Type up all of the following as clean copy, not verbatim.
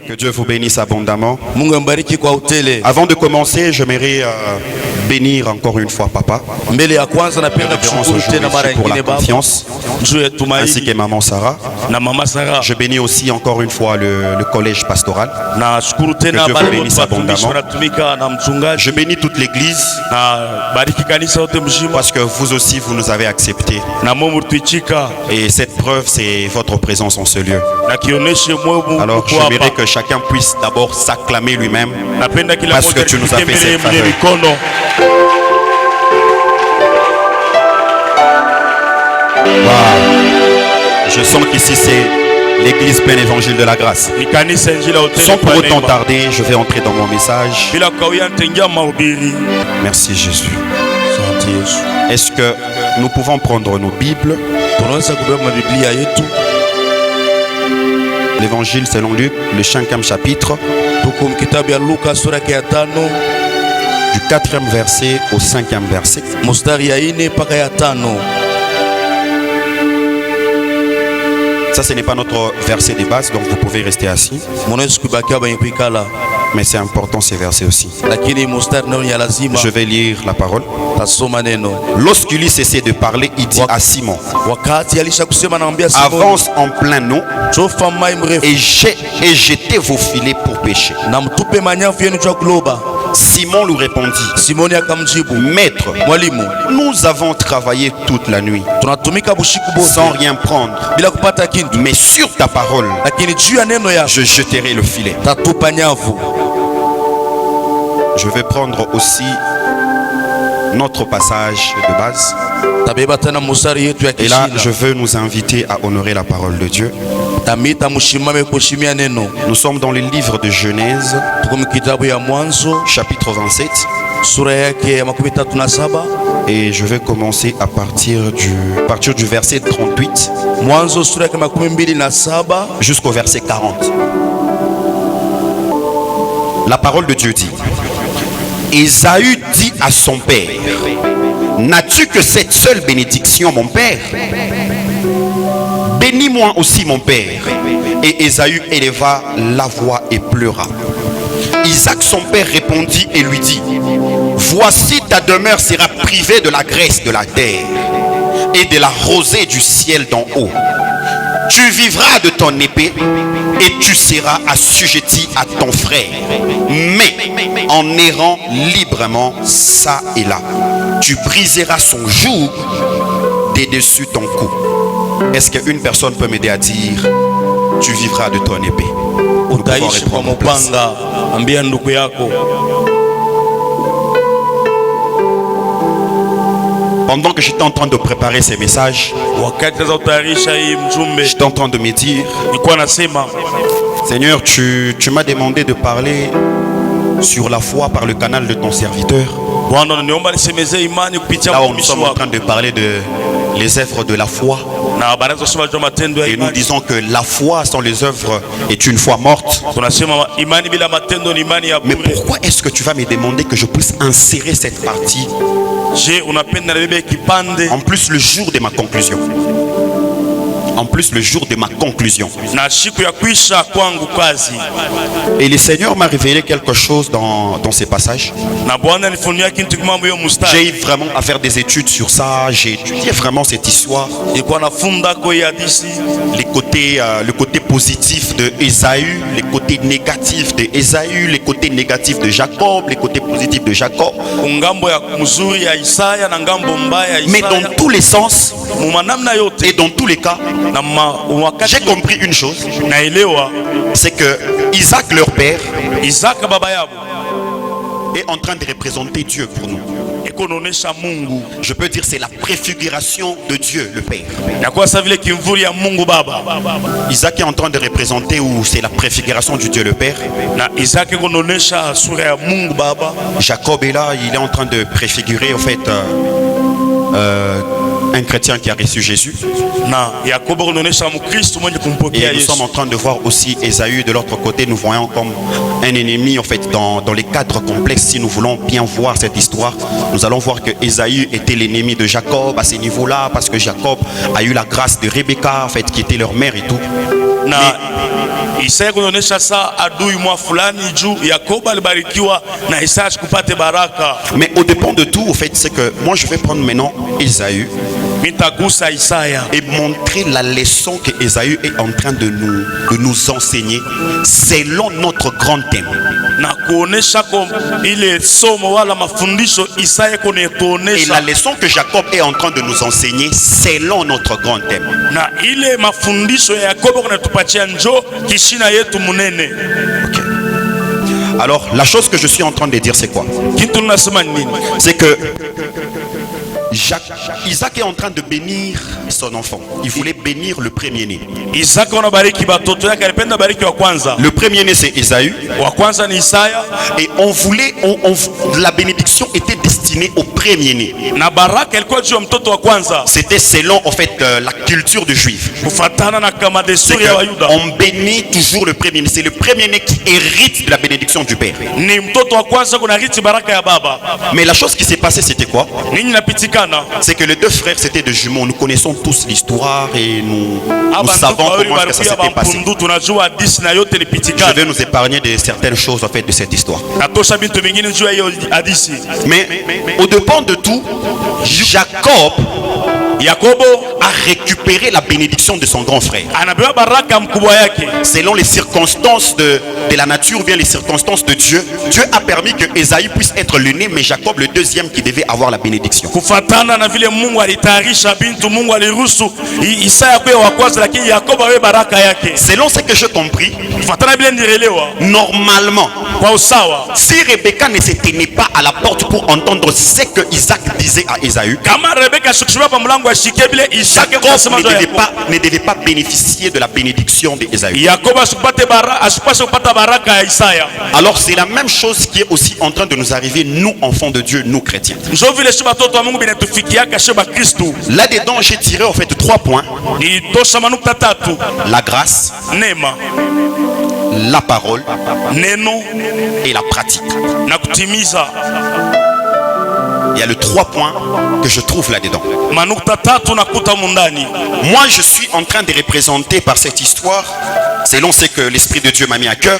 Que Dieu vous bénisse abondamment. Avant de commencer, j'aimerais bénir encore une fois Papa. Révérence aujourd'hui pour la confiance, ainsi que Maman Sarah. Je bénis aussi encore une fois le collège pastoral. Que Dieu vous bénisse abondamment. Je bénis toute l'église parce que vous aussi vous nous avez acceptés. Et cette preuve, c'est votre présence en ce lieu. Alors j'aimerais que chacun puisse d'abord s'acclamer lui-même parce que tu nous as fait cette faveur. Wow. Je sens qu'ici c'est l'église pleine évangile de la grâce. Sans pour autant tarder, je vais entrer dans mon message. Merci Jésus. Est-ce que nous pouvons prendre nos Bibles? L'évangile selon Luc, le 5e chapitre, du 4e verset au 5e verset. Ça, ce n'est pas notre verset de base, donc vous pouvez rester assis. Mais c'est important ces versets aussi. Je vais lire la parole. Lorsqu'il eut cessé de parler, il dit à Simon: avance en plein eau et jetez vos filets pour pêcher. Simon lui répondit: Maître, nous avons travaillé toute la nuit sans rien prendre, mais sur ta parole, je jeterai le filet. Je vais prendre aussi notre passage de base. Et là, je veux nous inviter à honorer la parole de Dieu. Nous sommes dans le livre de Genèse, chapitre 27. Et je vais commencer à partir du verset 38 jusqu'au verset 40. La parole de Dieu dit: Ésaü dit à son père: n'as-tu que cette seule bénédiction, mon père? Bénis-moi aussi, mon père. Et Ésaü éleva la voix et pleura. Isaac, son père, répondit et lui dit: voici ta demeure sera privée de la graisse de la terre et de la rosée du ciel d'en haut. Tu vivras de ton épée et tu seras assujetti à ton frère, mais en errant librement ça et là, tu briseras son joug des dessus ton cou. Est-ce qu'une personne peut m'aider à dire: tu vivras de ton épée? Nous pouvons reprendre place. Pendant que j'étais en train de préparer ces messages, j'étais en train de me dire: Seigneur, tu m'as demandé de parler sur la foi par le canal de ton serviteur. Là où nous sommes en train de parler les œuvres de la foi. Et nous disons que la foi sans les œuvres est une foi morte. Mais pourquoi est-ce que tu vas me demander que je puisse insérer cette partie en plus le jour de ma conclusion? En plus le jour de ma conclusion. Et le Seigneur m'a révélé quelque chose dans ces passages. J'ai eu vraiment à faire des études sur ça. J'ai étudié vraiment cette histoire. Le côté positif de Ésaü, les côtés négatifs de Ésaü, les côtés négatifs de Jacob, les côtés positifs de Jacob. Mais dans tous les sens et dans tous les cas, j'ai compris une chose, c'est que Isaac, leur père, est en train de représenter Dieu pour nous. Je peux dire c'est la préfiguration de Dieu, le Père. Isaac est en train de représenter, ou c'est la préfiguration du Dieu, le Père. Jacob est là, il est en train de préfigurer, en fait, un chrétien qui a reçu Jésus. Et nous sommes en train de voir aussi Ésaü de l'autre côté. Nous voyons comme un ennemi, en fait, dans les cadres complexes. Si nous voulons bien voir cette histoire, nous allons voir que Ésaü était l'ennemi de Jacob à ce niveau-là, parce que Jacob a eu la grâce de Rebecca, en fait, qui était leur mère et tout. Isaya kunaonesha saa adui mwa fulani juu Yakobo alibarikiwa na Isaya kupate baraka. Mais au dépend de tout, au fait, c'est que moi je vais prendre maintenant Ésaü Mitagusa Isaya et montrer la leçon que Ésaü est en train de nous enseigner selon notre grand thème. na kuonesha kwa ile somo wala mafundisho Isaya Et kunetuonesha la leçon que Jacob est en train de nous enseigner selon notre grand thème. na ile mafundisho ya Yakobo kunatupatia njo kishina yetu munene. Okay. Alors la chose que je suis en train de dire c'est quoi? Kitu nasema nini? C'est que Isaac est en train de bénir son enfant. Il voulait bénir le premier-né. Isaka anabariki batoto yake, alipenda bariki wa kwanza. Le premier-né c'est Ésaü. Wa kwanza ni Isaya. Et la bénédiction était destinée au premier-né. Na baraka ilikuwa juu ya mtoto wa kwanza. C'était selon en fait la culture de juif. Kufatana na kama desturi ya Wayuda. On bénit toujours le premier-né. C'est le premier-né qui hérite de la bénédiction du père. Ni mtoto wa kwanza kunarithi baraka ya baba. Mais la chose qui s'est passée c'était quoi? Nini napitikana? C'est que les deux frères c'était des jumeaux. Nous connaissons tous l'histoire et nous savons comment que ça s'était passé. Je vais nous épargner de certaines choses en fait de cette histoire. Mais au dépend de tout, Jacob a récupéré la bénédiction de son grand frère. Selon les circonstances de la nature ou bien les circonstances de Dieu, Dieu a permis que Ésaü puisse être l'aîné, mais Jacob le deuxième qui devait avoir la bénédiction. Selon ce que j'ai compris, normalement, si Rebecca ne se tenait pas à la porte pour entendre ce que Isaac disait à Ésaü, Jacob ne devait pas bénéficier de la bénédiction d'Ésaü. Alors c'est la même chose qui est aussi en train de nous arriver, nous enfants de Dieu, nous chrétiens. Là-dedans j'ai tiré en fait 3 points: la grâce, la parole et la pratique. Il y a les 3 points que je trouve là-dedans. Moi, je suis en train de représenter par cette histoire, selon ce que l'Esprit de Dieu m'a mis à cœur,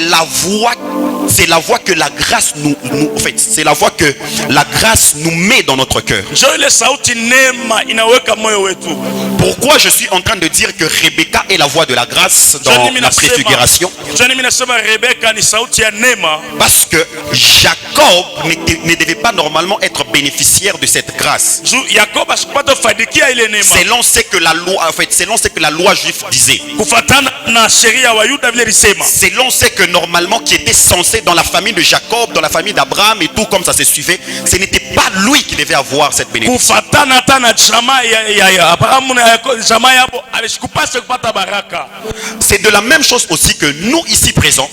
la voie, c'est la voie que la grâce en fait, c'est la voie que la grâce nous met dans notre cœur. Pourquoi je suis en train de dire que Rebecca est la voie de la grâce dans la préfiguration? Parce que Jacob ne devait pas normalement être bénéficiaire de cette grâce. Selon ce que la loi, en fait, selon ce que la loi juive disait. Selon ce que normalement qui était censé dans la famille de Jacob, dans la famille d'Abraham et tout comme ça se suivait, ce n'était pas lui qui devait avoir cette bénédiction. C'est de la même chose aussi que nous ici présents.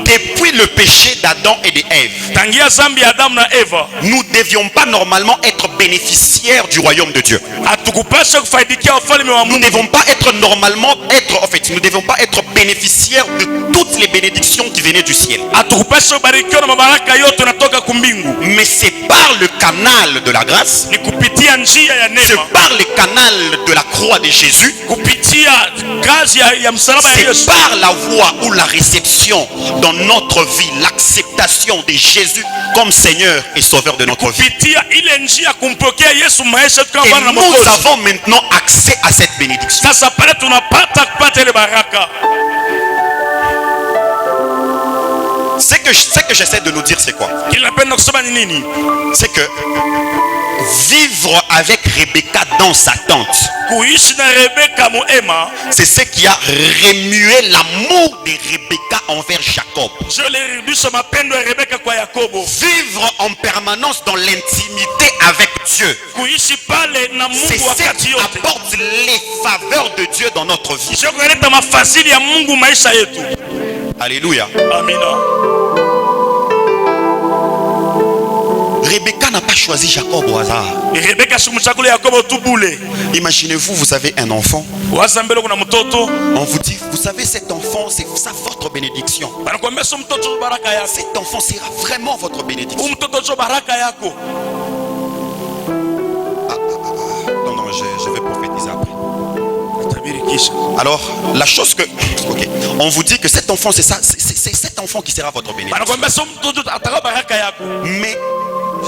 Depuis le péché d'Adam et d'Ève, nous ne devions pas normalement être bénéficiaires du royaume de Dieu. Nous ne devons pas être normalement nous ne devons pas être bénéficiaires de toutes les bénédictions qui venaient du ciel. Mais c'est par le canal de la grâce, c'est par le canal de la croix de Jésus, c'est par la voie ou la réception dans notre vie, l'acceptation de Jésus comme Seigneur et Sauveur de notre vie. Et nous avons maintenant accès à cette bénédiction. Ce que j'essaie de nous dire, c'est quoi? C'est que vivre avec Rebecca dans sa tente, c'est ce qui a remué l'amour de Rebecca envers Jacob. Vivre en permanence dans l'intimité avec Dieu, c'est ce qui apporte les faveurs de Dieu dans notre vie. Alléluia. Rebecca n'a pas choisi Jacob au hasard. Imaginez-vous, vous avez un enfant. On vous dit, vous savez, cet enfant, c'est ça votre bénédiction. Cet enfant sera vraiment votre bénédiction. Non, je vais prophétiser après. kutumikisha. Alors, la chose que... Ok. On vous dit que cet enfant, c'est ça. C'est cet enfant qui sera votre bénédiction. Banakwambia so mtoto atakawa baraka yako. Mais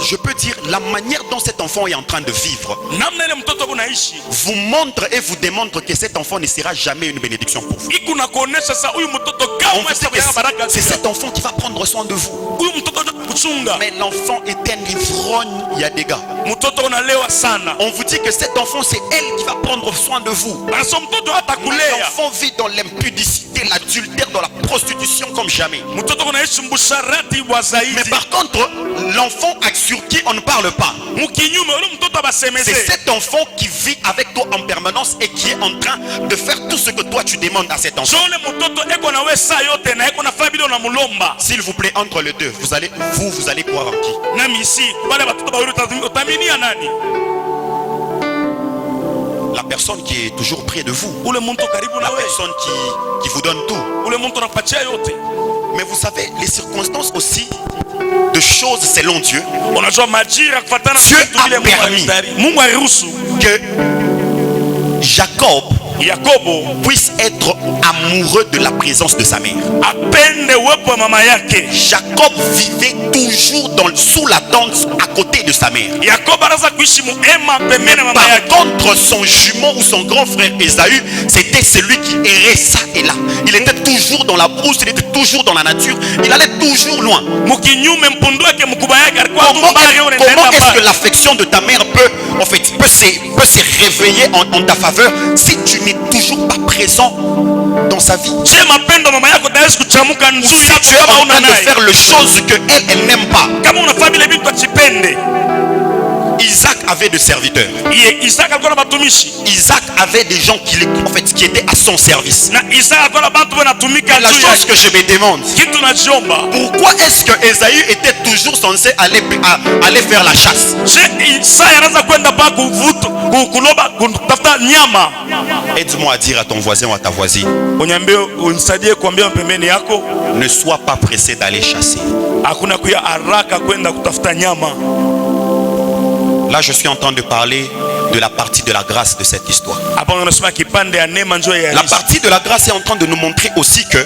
je peux dire, la manière dont cet enfant est en train de vivre Namna ile mtoto kunaishi vous montre et vous démontre que cet enfant ne sera jamais une bénédiction pour vous. iko na kuonesha sasa huyu mtoto On kama vous dit que baraka. c'est cet enfant qui va prendre soin de vous. Huyu mtoto kuchunga. Mais l'enfant est un ivrogne, il y a des gars. Mtoto unalewa sana. On vous dit que cet enfant, c'est elle qui va prendre soin de vous. Banaso mtoto Mais atakulea. l'enfant vit dans l'impudicité, l'adultère, dans la prostitution comme jamais. Mtoto kunaishi mbusharati wa Mais zaidi. par contre, l'enfant sur qui on ne parle pas, Mukinyume ule mtoto c'est abasemeze. cet enfant qui vit avec toi en permanence et qui est en train de faire tout ce que toi tu demandes à cet enfant. Jole mtoto eko na wesa yote na eko na family na mulomba. S'il vous plaît, entre les deux, vous allez croire en qui? Nami si wale watoto bawili utaminia nani? La personne qui est toujours près de vous. Ule mtu karibu na La wewe. personne qui vous donne tout. Ule mtu anakupatia yote. Mais vous savez, les circonstances aussi de choses selon Dieu, Unajua majira kufuatana na Dieu vitu a vile permis. Mungu aliruhusu que Jacob Yakobo puisse être amoureux de la présence de sa mère. apende uwepo wa mama yake. Jacob vivait toujours sous la tente à côté de sa mère. Yakobo anaanza kuishi muema pembeni na mama Par yake. contre, son jumeau ou son grand frère Ésaü, c'était celui qui errait ça et là. Il était toujours dans la brousse, il était toujours dans la nature, il allait toujours loin. Mukinyume mpundu wake mkubwa yake alikuwa tu Comment, mbali yule comment nenda est-ce que mbali. l'affection de ta mère peut se réveiller en ta faveur si tu n'es toujours pas présent dans sa vie? Je mapendo mama yako tayari kuchamuka nzuri Si yako tu es kama en una train de naye. faire les choses que elle n'aime pas. Kama una family vitu achipende. Isaac avait des serviteurs. Isaka alikuwa na batumishi. Isaac avait des gens qui étaient à son service. Na Isaka alikuwa na bantu wanatumika La juu chose yake. que je me demande, Kitu najiomba. pourquoi est-ce que Ésaü était toujours censé aller faire la chasse? Je Isaya anaanza kwenda pa kuvuta kuloba kutafuta nyama. Aide-moi à dire à ton voisin ou à ta voisine, Uniambie unisaidie kuambia pembeni yako ne sois pas pressé d'aller chasser. hakuna kuya haraka kwenda kutafuta nyama. Là, je suis en train de parler de la partie de la grâce de cette histoire. Hapa unasema kipande ya neema njoo ya La Yesu. partie de la grâce est en train de nous montrer aussi que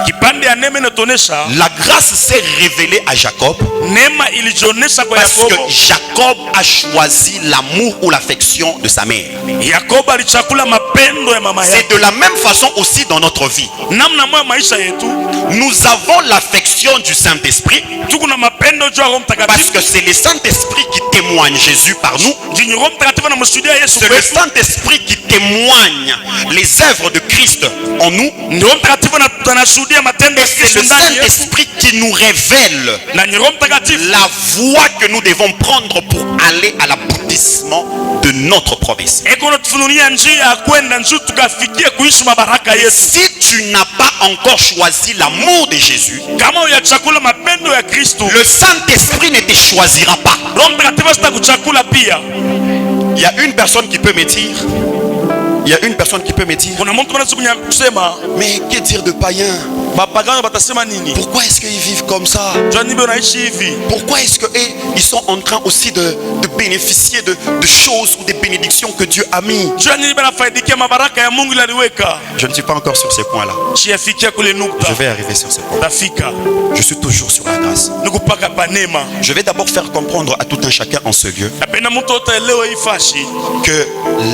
Kipande ya neema inatuonesha la grâce s'est révélée à Jacob neema ilijionesha kwa parce que Yakobo. Jacob a choisi l'amour ou l'affection de sa mère. Yakobo alichakula mapendo ya mama C'est yake. de la même façon aussi dans notre vie. Namna moja maisha yetu Nous avons l'affection du Saint-Esprit tuko na mapendo juu ya Roho parce Mtakatifu. que c'est le Saint-Esprit qui témoigne Jésus par nous. Jini Roho Mtakatifu anamshuhudia Yesu C'est le kwetu. Saint-Esprit qui témoigne les œuvres de Christ en nous. Ndio Roho Mtakatifu anashuhudia matendo ya C'est Kristo le ndani yetu. Saint-Esprit qui nous révèle Na ni Roho Mtakatifu la voie que nous devons prendre pour aller à l'aboutissement de notre promesse. eko natufunulia njia ya kwenda njuu tukafikie kuishi mabaraka yetu. Si tu n'as pas encore choisi l'amour de Jésus, Kama uyachakula mapendo ya Kristo, le Saint-Esprit ne te choisira pas. Roho Mtakatifu sitakuchakula pia. Il y a une personne qui peut me dire, Kuna mtu anaweza kusema mais que dire de païens? mapagano batasema nini? Pourquoi est-ce qu'ils vivent comme ça? Jua nibe unaishi hivi. Pourquoi est-ce qu'ils sont en train aussi de bénéficier de choses ou des bénédictions que Dieu a mis? Jua nibe nafaidikia mabaraka ya Mungu aliweka. Je ne suis pas encore sur ces points-là. Shiafikia kule nukta. Je vais arriver sur ces points. Tafika. Je suis toujours sur la grâce. Nikupaka panema. Je vais d'abord faire comprendre à tout un chacun en ce lieu Napenda mtu utaelewe ifashi que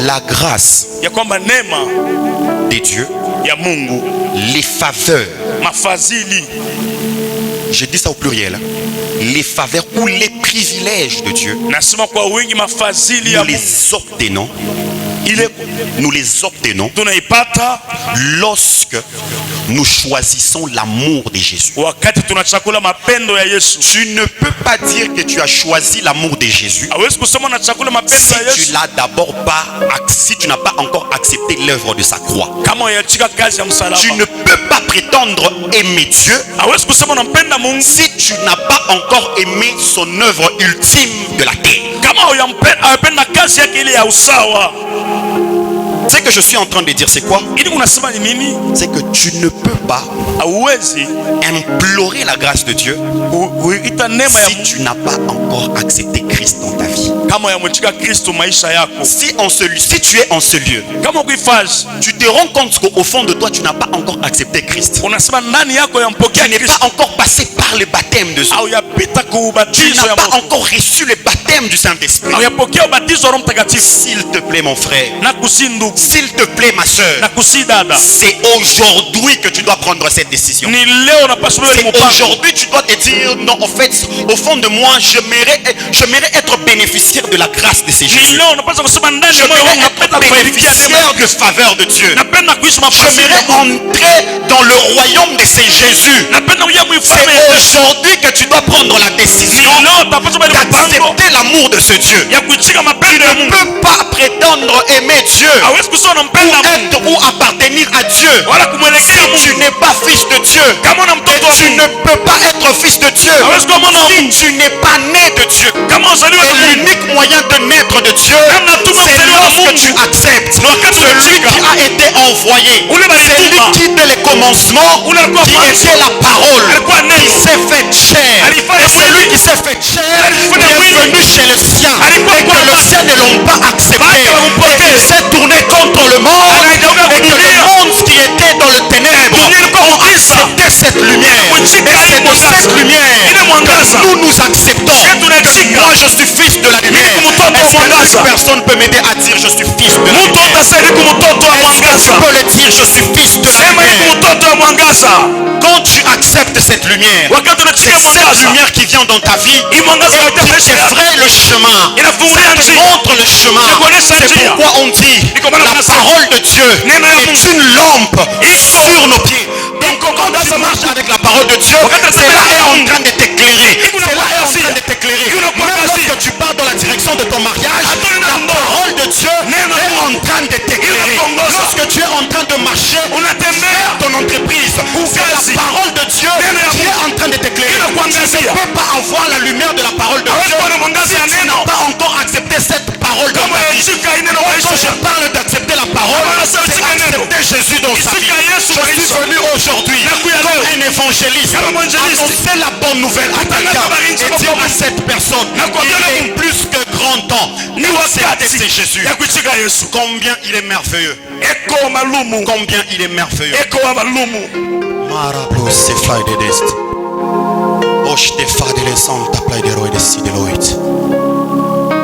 la grâce ya kwamba neema des dieux, ya Mungu, les faveurs, mafadhili, je dis ça au pluriel, hein, les faveurs ou les privilèges de Dieu, nasema kwa wingi mafadhili ya nous Mungu les obtenons, ile tunaipata lorsque nous choisissons l'amour de Jésus. wakati tunachakula mapendo ya Yesu. Tu ne peux pas dire que tu as choisi l'amour de Jésus Hawezi kusema unachakula mapendo si ya tu Yesu l'as d'abord pas, si tu n'as pas encore accepté l'œuvre de sa croix. kama uyachika kazi ya msalaba. Tu ne peux pas prétendre aimer Dieu Hawezi kusema unampenda Mungu si tu n'as pas encore aimé son œuvre ultime de la terre. kama uyapenda kazi yake ile ya usawa. Ce que je suis en train de dire, c'est quoi? Ili unasema ni nini? C'est que tu ne peux pas Hauwezi implorer la grâce de Dieu uita neema ya si tu n'as pas encore accepté Christ dans ta vie. kama yamwitika Kristo maisha yako, si tu es en ce lieu, kama ukifaji, tu te rends compte qu'au fond de toi tu n'as pas encore accepté Christ, unasema ndani yako yampokea tu n'es Kristo, pas encore passé par le baptême de au yapita tu kubatizo n'as ya pas moto, encore reçu le baptême du Saint-Esprit, au yapokea ubatizo wa Roho Mtakatifu, s'il te plaît mon frère, na kusindu, s'il te plaît ma soeur, na kusidada, c'est aujourd'hui que tu dois prendre cette décision. ni leo unapaswa C'est mpango. aujourd'hui tu dois te dire non, en fait au fond de moi j'aimerais être bénéficiaire de la grâce de ces Ni Jésus. leo unapaswa kusema ndani ya moyo J'aimerais wangu être napenda kufaidika bénéficiaire de faveur de Dieu. napenda kuishi mafasi ya J'aimerais Mungu, entrer dans le royaume de ces Jésus. napenda kuja muifalme C'est ya Yesu. aujourd'hui que tu dois prendre la Ni décision leo utapaswa kubali mpango d'accepter l'amour de ce Dieu. ya kuichika Tu mapendo ya ne Mungu. peux pas prétendre aimer Dieu Hawezi kusema unampenda Mungu être ou appartenir à Dieu wala kumwelekea si tu Mungu n'es pas fils de Dieu. kama una Et mtoto wa tu Mungu. ne peux pas être fils de Dieu Hawezi kuwa mwana wa si Mungu tu n'es pas né de Dieu. kama uzaliwa Et na Mungu. l'unique moyen de naître de Dieu, c'est lorsque tu acceptes celui qui a été envoyé, celui qui dès le commencement, qui était la parole, qui s'est fait chair. Et celui qui s'est fait chair est venu chez le sien, et que le sien ne l'ont pas accepté. Et il s'est tourné contre le monde, et que le monde qui était dans le ténèbre ont accepté cette lumière. Et c'est de cette lumière que nous acceptons. Moi je suis fils de la lumière. Est-ce qu'une personne peut m'aider à dire je suis fils de la lumière? Est-ce que tu peux le dire je suis fils de la lumière? Quand tu acceptes cette lumière, c'est cette lumière qui vient dans ta vie et qui t'effraie le chemin, ça te montre le chemin. C'est pourquoi on dit la parole de Dieu est une lampe sur nos pieds. Donc quand tu marches avec la parole de Dieu, c'est là elle est en train de t'éclairer. C'est là elle est en train de t'éclairer. Même lorsque tu pars dans la direction de ton mariage, la parole de Dieu est en train de t'éclairer. Lorsque tu es en train de marcher vers ton entreprise, c'est la parole de Dieu qui est en train de t'éclairer. Tu ne peux pas avoir la lumière de la parole de Dieu si tu n'as pas encore accepté cette parole dans ta vie. Quand je parle d'accepter la parole, c'est accepter Jésus dans sa vie. Je suis venu aujourd'hui comme un évangéliste annoncer la bonne nouvelle à quelqu'un et dire à cette personne il est plus que grand temps d'accepter ce Jésus. Combien il est merveilleux, combien il est merveilleux. Marablo se fai de dest. Osh te fa de santa play de roi de si de loit.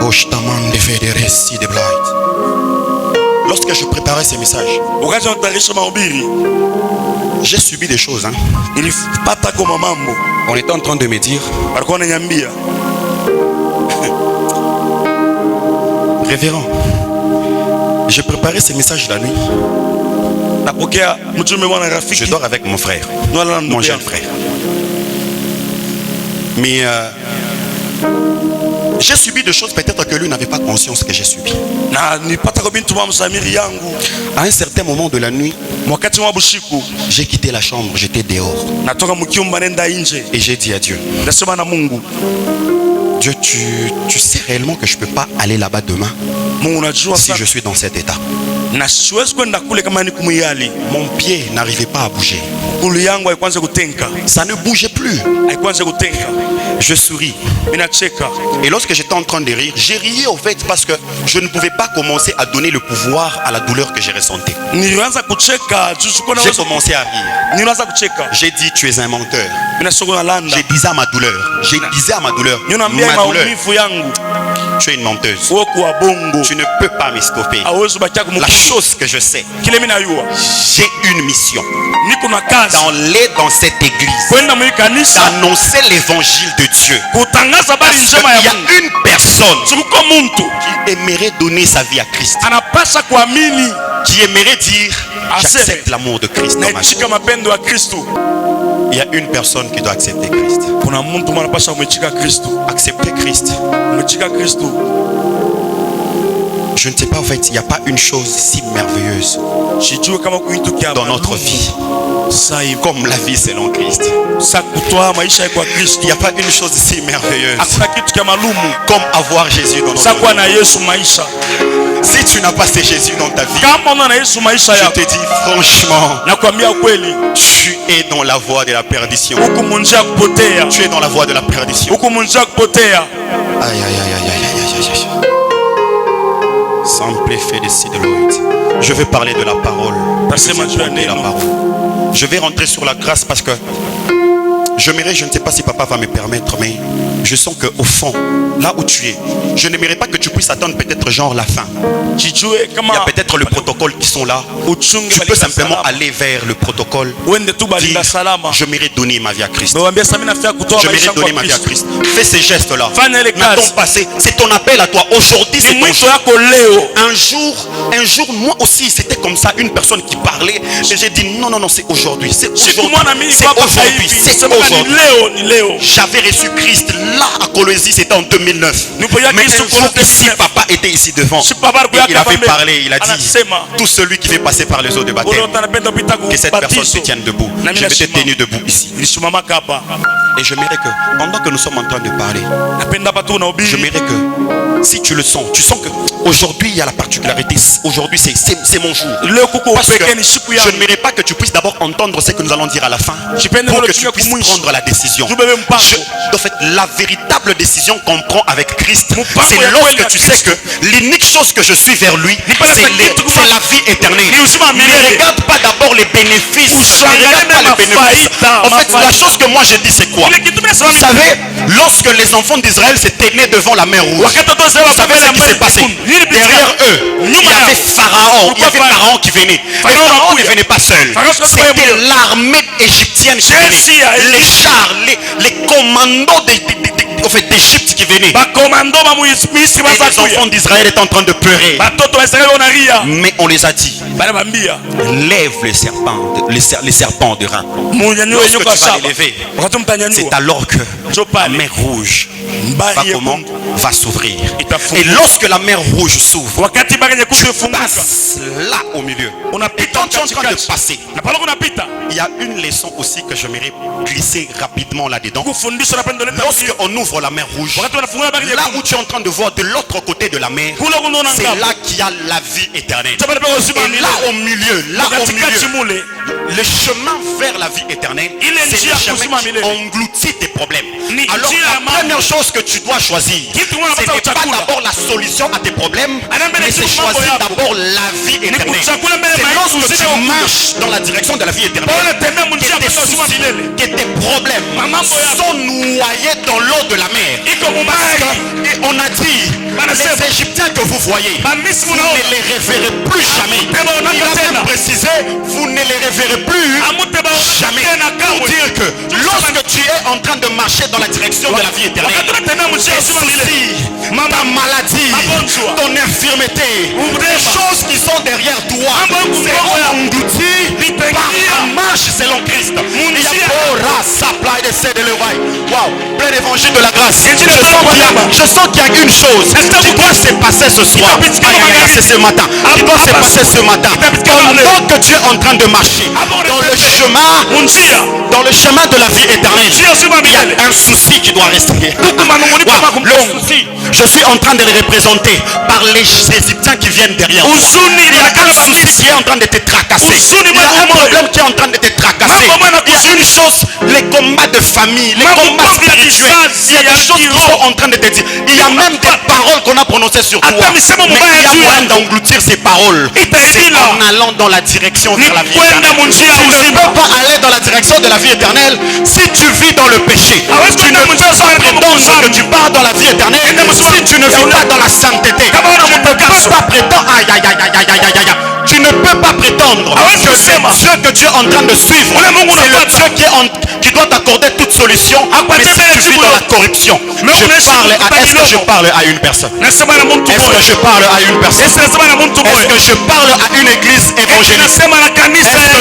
Osh taman de fe de resi de blight. Lorsque je préparais ces messages, j'ai subi des choses. On était en train de me dire, révérend, j'ai préparé ces messages la nuit. Je dors avec mon frère, mon jeune frère. Mais j'ai subi des choses peut-être que lui n'avait pas conscience que j'ai subi. À un certain moment de la nuit, j'ai quitté la chambre, j'étais dehors. Et j'ai dit à Dieu, Dieu, tu sais réellement que je ne peux pas aller là-bas demain si je suis dans cet état. Mon pied n'arrivait pas à bouger. Ça ne bougeait plus. Je souris. Et lorsque j'étais en train de rire, j'ai rié au fait parce que je ne pouvais pas commencer à donner le pouvoir à la douleur que j'ai ressentie. J'ai commencé à rire. J'ai dit tu es un menteur. J'ai dit à ma douleur. Tu es une menteuse. Tu ne peux pas me stopper. La chose que je sais, j'ai une mission dans cette église, d'annoncer l'évangile de Dieu. Il y a une personne qui aimerait donner sa vie à Christ, qui aimerait dire j'accepte l'amour de Christ dans ma vie. Il y a une personne qui doit accepter Christ. Accepter Christ. Je ne sais pas, en fait, il n'y a pas une chose si merveilleuse dans notre vie comme la vie selon Christ. Il n'y a pas une chose si merveilleuse comme avoir Jésus dans notre vie. Si tu n'as pas ce Jésus dans ta vie, je te dis franchement, tu es dans la voie de la perdition. Tu es dans la voie de la perdition. Aïe, aïe, aïe, aïe, aïe, aïe, aïe. Sample fait des sidéloïdes. Je vais parler de la parole. Je vais rentrer sur la grâce parce que j'aimerais, je ne sais pas si papa va me permettre, mais je sens qu'au fond, là où tu es, je n'aimerais pas que tu puisses attendre peut-être genre la fin. Il y a peut-être le protocole qui sont là. Tu peux simplement aller vers le protocole. Dire, j'aimerais donner ma vie à Christ. J'aimerais donner ma vie à Christ. Fais ces gestes-là. N'attends pas, c'est ton appel à toi. Aujourd'hui, c'est ton jour. Un jour, moi aussi, c'était comme ça. Une personne qui parlait. Et j'ai dit, non, c'est aujourd'hui. C'est aujourd'hui. C'est aujourd'hui. J'avais reçu Christ là à Colosie, c'était en 2009. Mais un jour ici, papa était ici devant. Et il avait parlé, il a dit, tout celui qui veut passer par les eaux de baptême, que cette personne se tienne debout. Je m'étais tenu debout ici. Et j'aimerais que, pendant que nous sommes en train de parler, j'aimerais que, si tu le sens, tu sens que aujourd'hui il y a la particularité, aujourd'hui c'est mon jour. Parce que je n'aimerais pas que tu puisses d'abord entendre ce que nous allons dire à la fin, pour que tu puisses prendre la décision. En fait, la véritable décision qu'on prend avec Christ, c'est lorsque tu sais que l'unique chose que je suis vers lui, c'est la vie éternelle. Ne regarde pas d'abord les bénéfices. En fait, la chose que moi je dis, c'est quoi? Vous savez, lorsque les enfants d'Israël se tenaient devant la mer Rouge, vous savez ce qui s'est passé? Derrière eux, il y avait Pharaon. Il y avait Pharaon qui venait. Et Pharaon ne venait pas seul. C'était l'armée égyptienne qui venait. Les chars, les commandos d'Égypte qui venaient. Et les enfants d'Israël étaient en train de pleurer. Mais on les a dit, lève les serpents de rein. Lorsque tu vas les lever, c'est alors que la mer Rouge va s'ouvrir. Et lorsque la mer Rouge s'ouvre, tu passes là au milieu. Et quand tu es en train de passer, il y a une leçon aussi que j'aimerais glisser rapidement là-dedans. Lorsque on ouvre la mer Rouge, là où tu es en train de voir de l'autre côté de la mer, c'est là qu'il y a la vie éternelle. Et là au milieu, le chemin vers la vie éternelle, c'est le chemin qui engloutit tes problèmes. Alors la première chose que tu dois choisir, ce n'est pas d'abord la solution à tes problèmes, mais c'est choisir d'abord la vie éternelle. C'est lorsque tu marches dans la direction de la vie éternelle que tes soucis, que tes problèmes sont noyés dans l'eau de la mer. Et on a dit, les Égyptiens que vous voyez, vous ne les reverrez plus jamais. Il a même précisé, vous ne les reverrez plus jamais. Pour dire que lorsque tu es en train de marcher dans la direction de la vie éternelle, tes soucis, ta maladie, ton infirmité, les choses qui sont derrière toi seront englouties par la marche selon Christ. Wow, plein évangile de la grâce. Je sens qu'il y a une chose qui doit se passer ce soir. C'est ce matin. Qui doit se passer ce matin. Pendant que tu es en train de marcher dans le chemin de la vie éternelle, il y a un souci qui doit rester. Le souci, je suis en train de le représenter par les Égyptiens qui viennent derrière. Il y a un souci qui est en train de te tracasser. Il y a un problème qui est en train de te tracasser. Il y a une chose, les combats de famille, les combats spirituels. Il y a des choses qui sont en train de te dire. Il y a même des paroles qu'on a prononcées sur toi. Mais il y a moyen d'engloutir ces paroles. C'est en allant dans la direction vers la vie éternelle. Tu ne peux pas aller dans la direction de la vie éternelle si tu vis dans le péché. Tu ne peux pas prétendre que tu pars dans la vie éternelle si tu ne vis pas dans la sainteté. Tu ne peux pas prétendre. Tu ne peux pas prétendre que le Dieu que tu es en train de suivre, c'est le Dieu qui doit t'accorder toute solution, mais si tu vis dans la corruption. Est-ce que je parle à une personne? Est-ce que je parle à une personne? Est-ce que je parle à une église évangélique? Est-ce que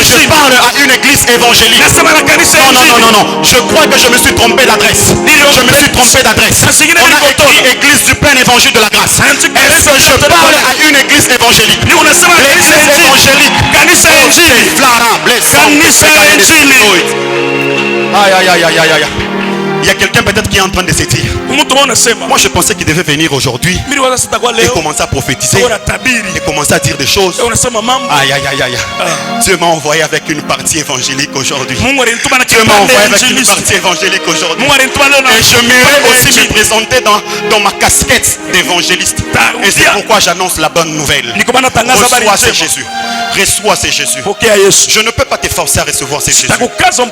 je parle à une église évangélique? Non. Je crois que je me suis trompé d'adresse. Je me suis trompé d'adresse. On a écrit église du plein évangile de la grâce. Est-ce que je parle à une église évangélique? L'église évangélique. Aïe. Il y a quelqu'un peut-être qui est en train de se dire, moi je pensais qu'il devait venir aujourd'hui et commencer à prophétiser et commencer à dire des choses. Aïe aïe aïe aïe. Dieu m'a envoyé avec une partie évangélique aujourd'hui. Dieu m'a envoyé avec une partie évangélique aujourd'hui. Et je m'irai aussi me présenter dans ma casquette d'évangéliste. Et c'est pourquoi j'annonce la bonne nouvelle. Reçois c'est Jésus. Reçois c'est Jésus. Je ne peux pas te forcer à recevoir ces Jésus.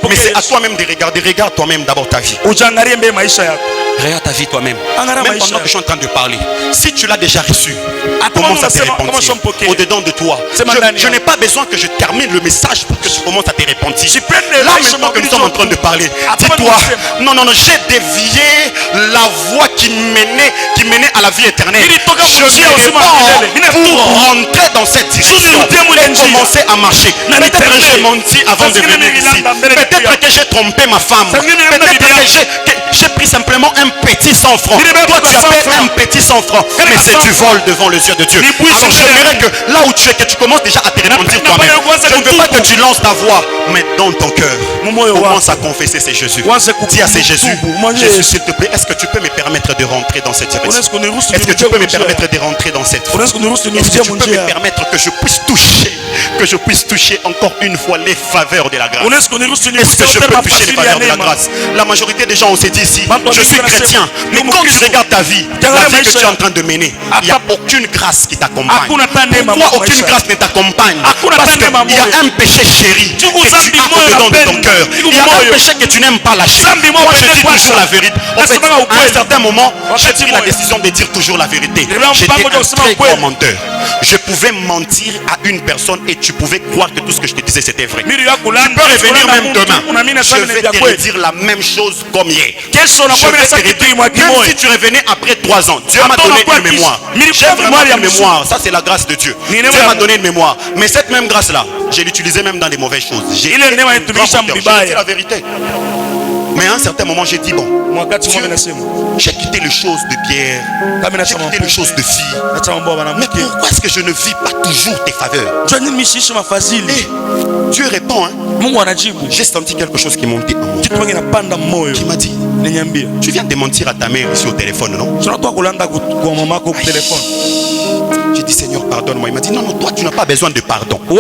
Mais c'est à toi-même de regarder. Regarde toi-même d'abord ta vie. Regarde ta vie toi-même. Même pendant que je suis en train de parler. Si tu l'as déjà reçu, commence à te repentir au-dedans de toi. Je n'ai pas besoin que je termine le message pour que tu commences à te repentir. Là maintenant que nous sommes en train de parler, dis-toi, non, j'ai dévié la voie qui menait à la vie éternelle. Je me réponds pour rentrer dans cette direction et commencer à marcher. Peut-être que j'ai menti avant de venir ici. Peut-être que j'ai trompé ma femme. Peut-être que j'ai pris simplement un petit 100 francs. Toi tu appelles un petit 100 francs, mais c'est du vol devant les yeux de Dieu. Alors j'aimerais que là où tu es, que tu commences déjà à te repentir toi-même. Je ne veux pas que tu lances ta voix, mais dans ton cœur commence à confesser c'est Jésus. Dis à c'est Jésus. Jésus s'il te plaît, est-ce que tu peux me permettre de rentrer dans cette direction? Est-ce que tu peux me permettre de rentrer dans cette voie? Est-ce que tu peux me permettre que je puisse toucher encore une fois les faveurs de la grâce? Est-ce que je peux toucher les faveurs de la grâce? La majorité des gens ont dit ici, je suis chrétien, mais quand tu regardes ta vie, la vie que tu es en train de mener, il n'y a aucune grâce qui t'accompagne. Pourquoi aucune grâce ne t'accompagne? Parce qu'il y a un péché chéri que tu as au-dedans de ton cœur. Il y a un péché que tu n'aimes pas lâcher. Moi je dis toujours la vérité. En fait, à un certain moment, j'ai pris la décision de dire toujours la vérité. J'étais un très grand menteur. Je pouvais mentir à une personne et tu pouvais croire que tout ce que je te disais c'était vrai. Tu peux revenir même demain. Je vais te redire la même chose comme hier. Je vais te redire, même si tu revenais après 3 ans, Dieu m'a donné une mémoire. J'ai vraiment une mémoire. Ça c'est la grâce de Dieu. Dieu m'a donné une mémoire. Mais cette même grâce là, je l'utilisais même dans les mauvaises choses. C'est la vérité. Mais à un certain moment, j'ai dit bon, j'ai quitté les choses de pierre, j'ai quitté les choses de filles. Mais pourquoi est-ce que je ne vis pas toujours tes faveurs? Et Dieu répond, j'ai senti quelque chose qui montait en moi. Qui m'a dit, tu viens de mentir à ta mère ici au téléphone, non? J'ai dit Seigneur pardonne-moi. Il m'a dit non, toi tu n'as pas besoin de pardon. Toi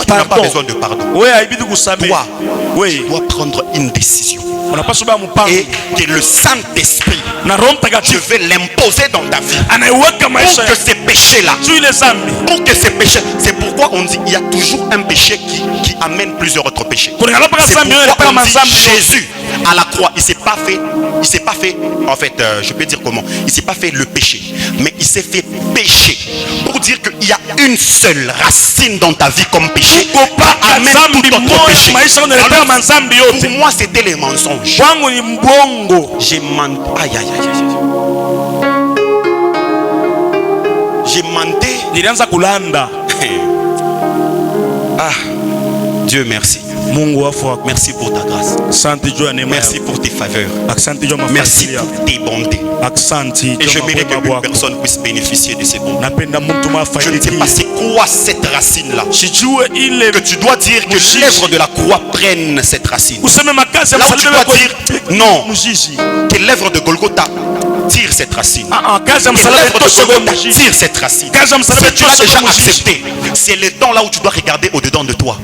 tu n'as pas besoin de pardon. Toi, tu dois prendre une décision. Et que le Saint-Esprit, je vais l'imposer dans ta vie. Pour que ces péchés-là, c'est pourquoi on dit il y a toujours un péché qui amène plusieurs autres péchés. C'est pourquoi on dit Jésus à la croix, il s'est pas fait, en fait, je peux dire comment, il s'est pas fait le péché, mais il s'est fait péché pour dire qu'il y a une seule racine dans ta vie comme péché. Pas amène tout autre péché. Alors, pour moi, c'était les mensonges. J'ai menti. Aïe aïe aïe aïe. J'ai menti. Ah, Dieu merci. Merci pour ta grâce. Merci pour tes faveurs. Merci pour tes bontés. Et je mérite qu'une personne puisse bénéficier de ces bontés. Je ne sais pas c'est quoi cette racine-là. Que tu dois dire que l'œuvre de la croix prenne cette racine. Là où tu dois dire non, que l'œuvre de Golgotha tire cette racine. Que l'œuvre de Golgotha tire cette racine. Si tu l'as déjà accepté, c'est le temps là où tu dois regarder au-dedans de toi.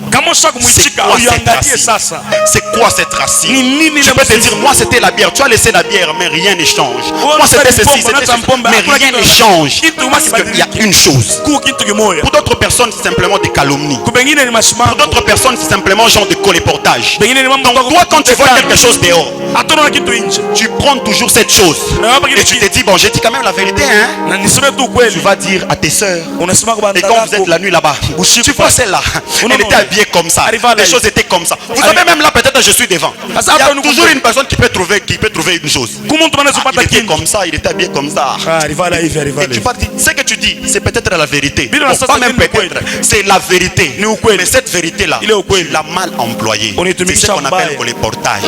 C'est quoi cette racine? Je peux te dire, moi c'était la bière. Tu as laissé la bière, mais rien ne change. Moi c'était ceci, c'était ceci, mais rien ne change. Parce qu'il y a une chose. Pour d'autres personnes, c'est simplement des calomnies. Pour d'autres personnes, c'est simplement genre de colportage. Donc toi, quand tu vois quelque chose dehors, tu prends toujours cette chose et tu te dis, bon, j'ai dit quand même la vérité, hein? Tu vas dire à tes soeurs, et quand vous êtes la nuit là-bas, tu vois celle-là, elle était habillée comme ça, les choses étaient comme ça. Vous savez, même là peut-être je suis devant, il y a toujours une personne qui peut trouver une chose. Il était comme ça, il était habillé comme ça. Et tu vas dire, ce que tu dis, c'est peut-être la vérité. Bon, pas même peut-être, c'est la vérité. Mais cette vérité-là, tu l'as mal employée. C'est ce qu'on appelle le colportage.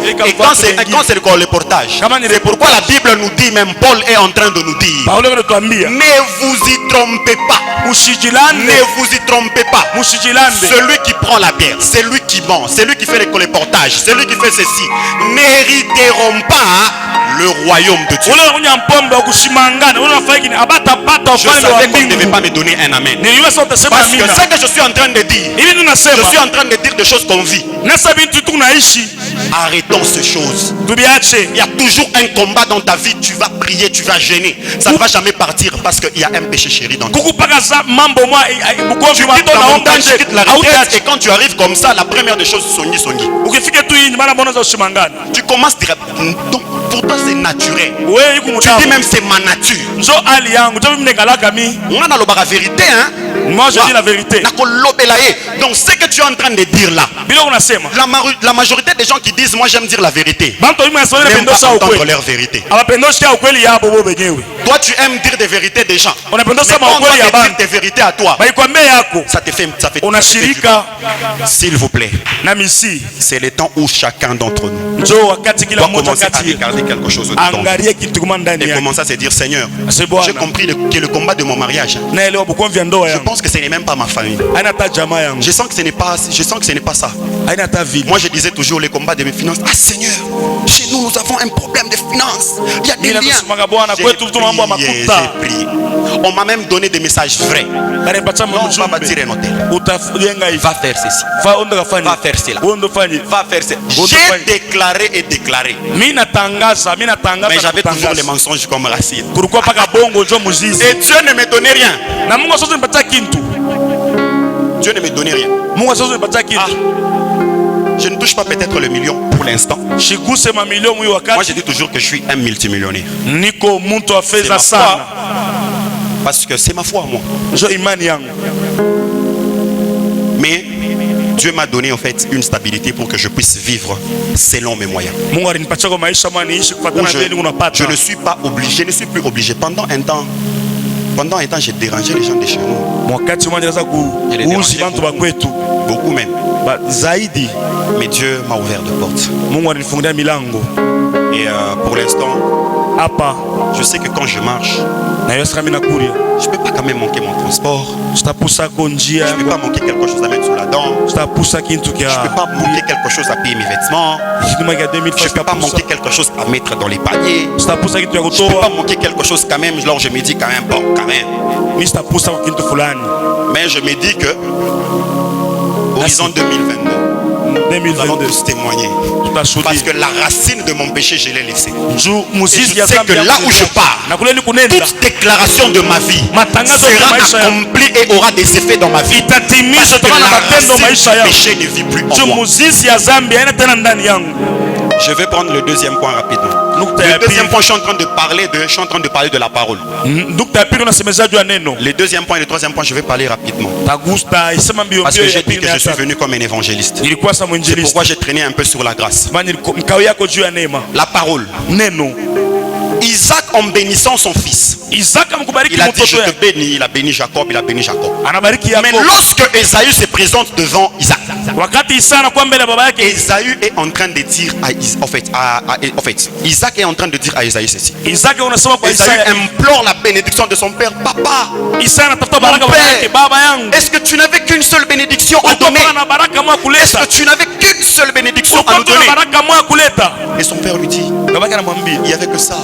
Et quand c'est le colportage, colportage. C'est pourquoi la Bible nous dit, même Paul est en train de nous dire, ne vous y trompez pas. Ne vous y trompez pas. Celui qui prend la bière, celui qui ment, celui qui fait les colportages, celui qui fait ceci, n'hériteront pas le royaume de Dieu. Je savais qu'on ne devait pas me donner un amen. Parce que ce que je suis en train de dire, je suis en train de dire des choses qu'on vit. Arrêtons ces choses. Il y a toujours un combat dans ta vie. Tu vas prier, tu vas gêner. Ça ne va jamais partir parce qu'il y a un péché chéri dans toi. Tu quittes la retraite et quand tu arrives comme ça, la première des choses, songi. Tu commences à dire, donc pour toi c'est naturel. Tu dis même c'est ma nature. On a la vérité, hein? Moi je dis la vérité. Donc ce que tu es en train de dire là, la majorité des gens qui disent moi j'aime dire la vérité, n'aiment pas entendre leur vérité. Toi tu aimes dire des vérités des gens, mais quand on doit dire des vérités à toi, ça te fait s'il vous plaît, c'est le temps où chacun d'entre nous doit commencer à regarder quelque chose dedans et commencer à se dire Seigneur, j'ai compris que le combat de mon mariage, je pense que ce n'est même pas ma famille. Je sens que ce n'est pas ça. Moi je disais toujours les combats de mes finances. Ah Seigneur, chez nous nous avons un problème de finances. Il y a des liens. J'ai prié. On m'a même donné des messages vrais. Non, on va bâtir un hôtel. Va faire ceci. Va faire cela. Va faire cela. J'ai déclaré et déclaré. Mais j'avais toujours les mensonges comme racine. Et Dieu ne me donnait rien. Dieu ne me donnait rien. Je ne touche pas peut-être le million pour l'instant. Moi je dis toujours que je suis un multimillionnaire. C'est ma foi, parce que c'est ma foi moi. Mais Dieu m'a donné en fait une stabilité pour que je puisse vivre selon mes moyens. Je ne suis pas obligé, je ne suis plus obligé. Pendant un temps, j'ai dérangé les gens de chez nous. Beaucoup même. Mais Dieu m'a ouvert de portes. Et pour l'instant, je sais que quand je marche, je ne peux pas quand même manquer mon transport. Je ne peux pas manquer quelque chose à mettre sous la dent. Je ne peux pas manquer quelque chose à payer mes vêtements. Je ne peux pas manquer quelque chose à mettre dans les paniers. Je ne peux pas manquer quelque chose quand même. Alors je me dis quand même, bon, quand même. Mais je me dis que horizon 2022. Nous allons tous témoigner. Parce que la racine de mon péché, je l'ai laissée. Je sais que là où je pars, toute déclaration de ma vie sera accomplie et aura des effets dans ma vie. Parce que la racine du péché ne vit plus en moi. Je vais prendre le deuxième point rapidement. Le deuxième point, je suis en train de parler de la parole. Le deuxième point et le troisième point, je vais parler rapidement. Parce que j'ai dit que je suis venu comme un évangéliste. C'est pourquoi j'ai traîné un peu sur la grâce. La parole. Isaac, en bénissant son fils, il a dit je te bénis. Il a béni Jacob, il a béni Jacob. Mais lorsque Esaü se présente devant Isaac, Esaü est en train de dire Isaac est en train de dire à Esaü ceci. Esaü implore la bénédiction de son père. Papa, mon père, est-ce que tu n'avais qu'une seule bénédiction à donner? Est-ce que tu n'avais qu'une seule bénédiction à nous donner? Et son père lui dit, il n'y avait que ça.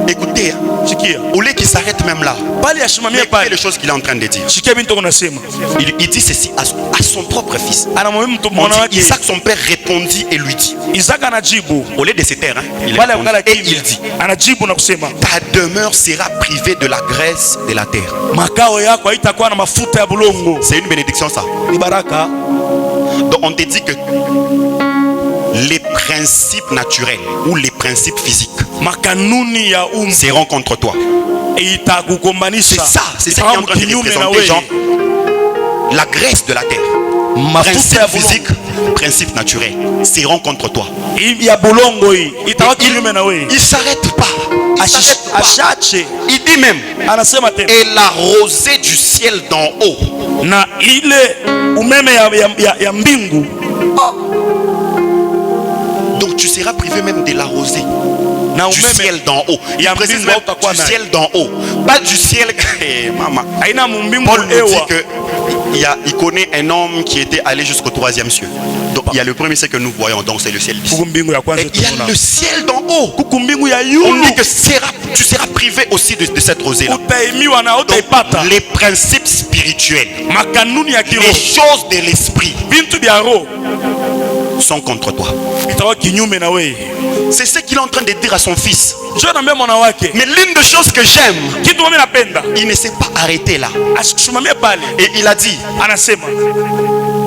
Écoutez, au lieu qu'il s'arrête même là, écoutez les choses qu'il est en train de dire. Il dit ceci à son propre fils. Isaac, son père, répondit et lui dit, au lieu de se taire, il répond, et il dit, ta demeure sera privée de la graisse de la terre. C'est une bénédiction ça. Donc on te dit que les principes naturels ou les principes physiques seront contre toi. C'est ça qui est en train de représenter, genre la graisse de la terre. Principe physique, principe naturel seront contre toi. Il s'arrête pas. Il dit même, et la rosée du ciel d'en haut. Donc tu seras privé même de la rosée. Na Du umeme ciel d'en haut. Il ya précise mbingu même hautakuwa du nayo. ciel d'en haut. Pas du ciel. Eh, maman. haina mumbingu Paul nous dit ewa. que il connaît un homme qui était allé jusqu'au 3e ciel. Donc il y a le premier ciel que nous voyons, donc c'est le ciel d'ici. Kuku mbingu ya kwanza Et il y a tunaona. le ciel d'en haut. Kuku mbingu ya On yulu. dit que tu seras privé aussi de cette rosée-là. Utaimiwa na Donc, utaipata. les principes spirituels, Makanuni ya les kiroho. choses de l'esprit Bintu bya roho sont contre toi. itakuwa kinyume na wewe. C'est ce qu'il est en train de dire à son fils. Njoo naambia mwana wake, Mais l'une des choses que j'aime, kitu mimi napenda il ne s'est pas arrêté là. asikusimamie pale, Et il a dit, anasema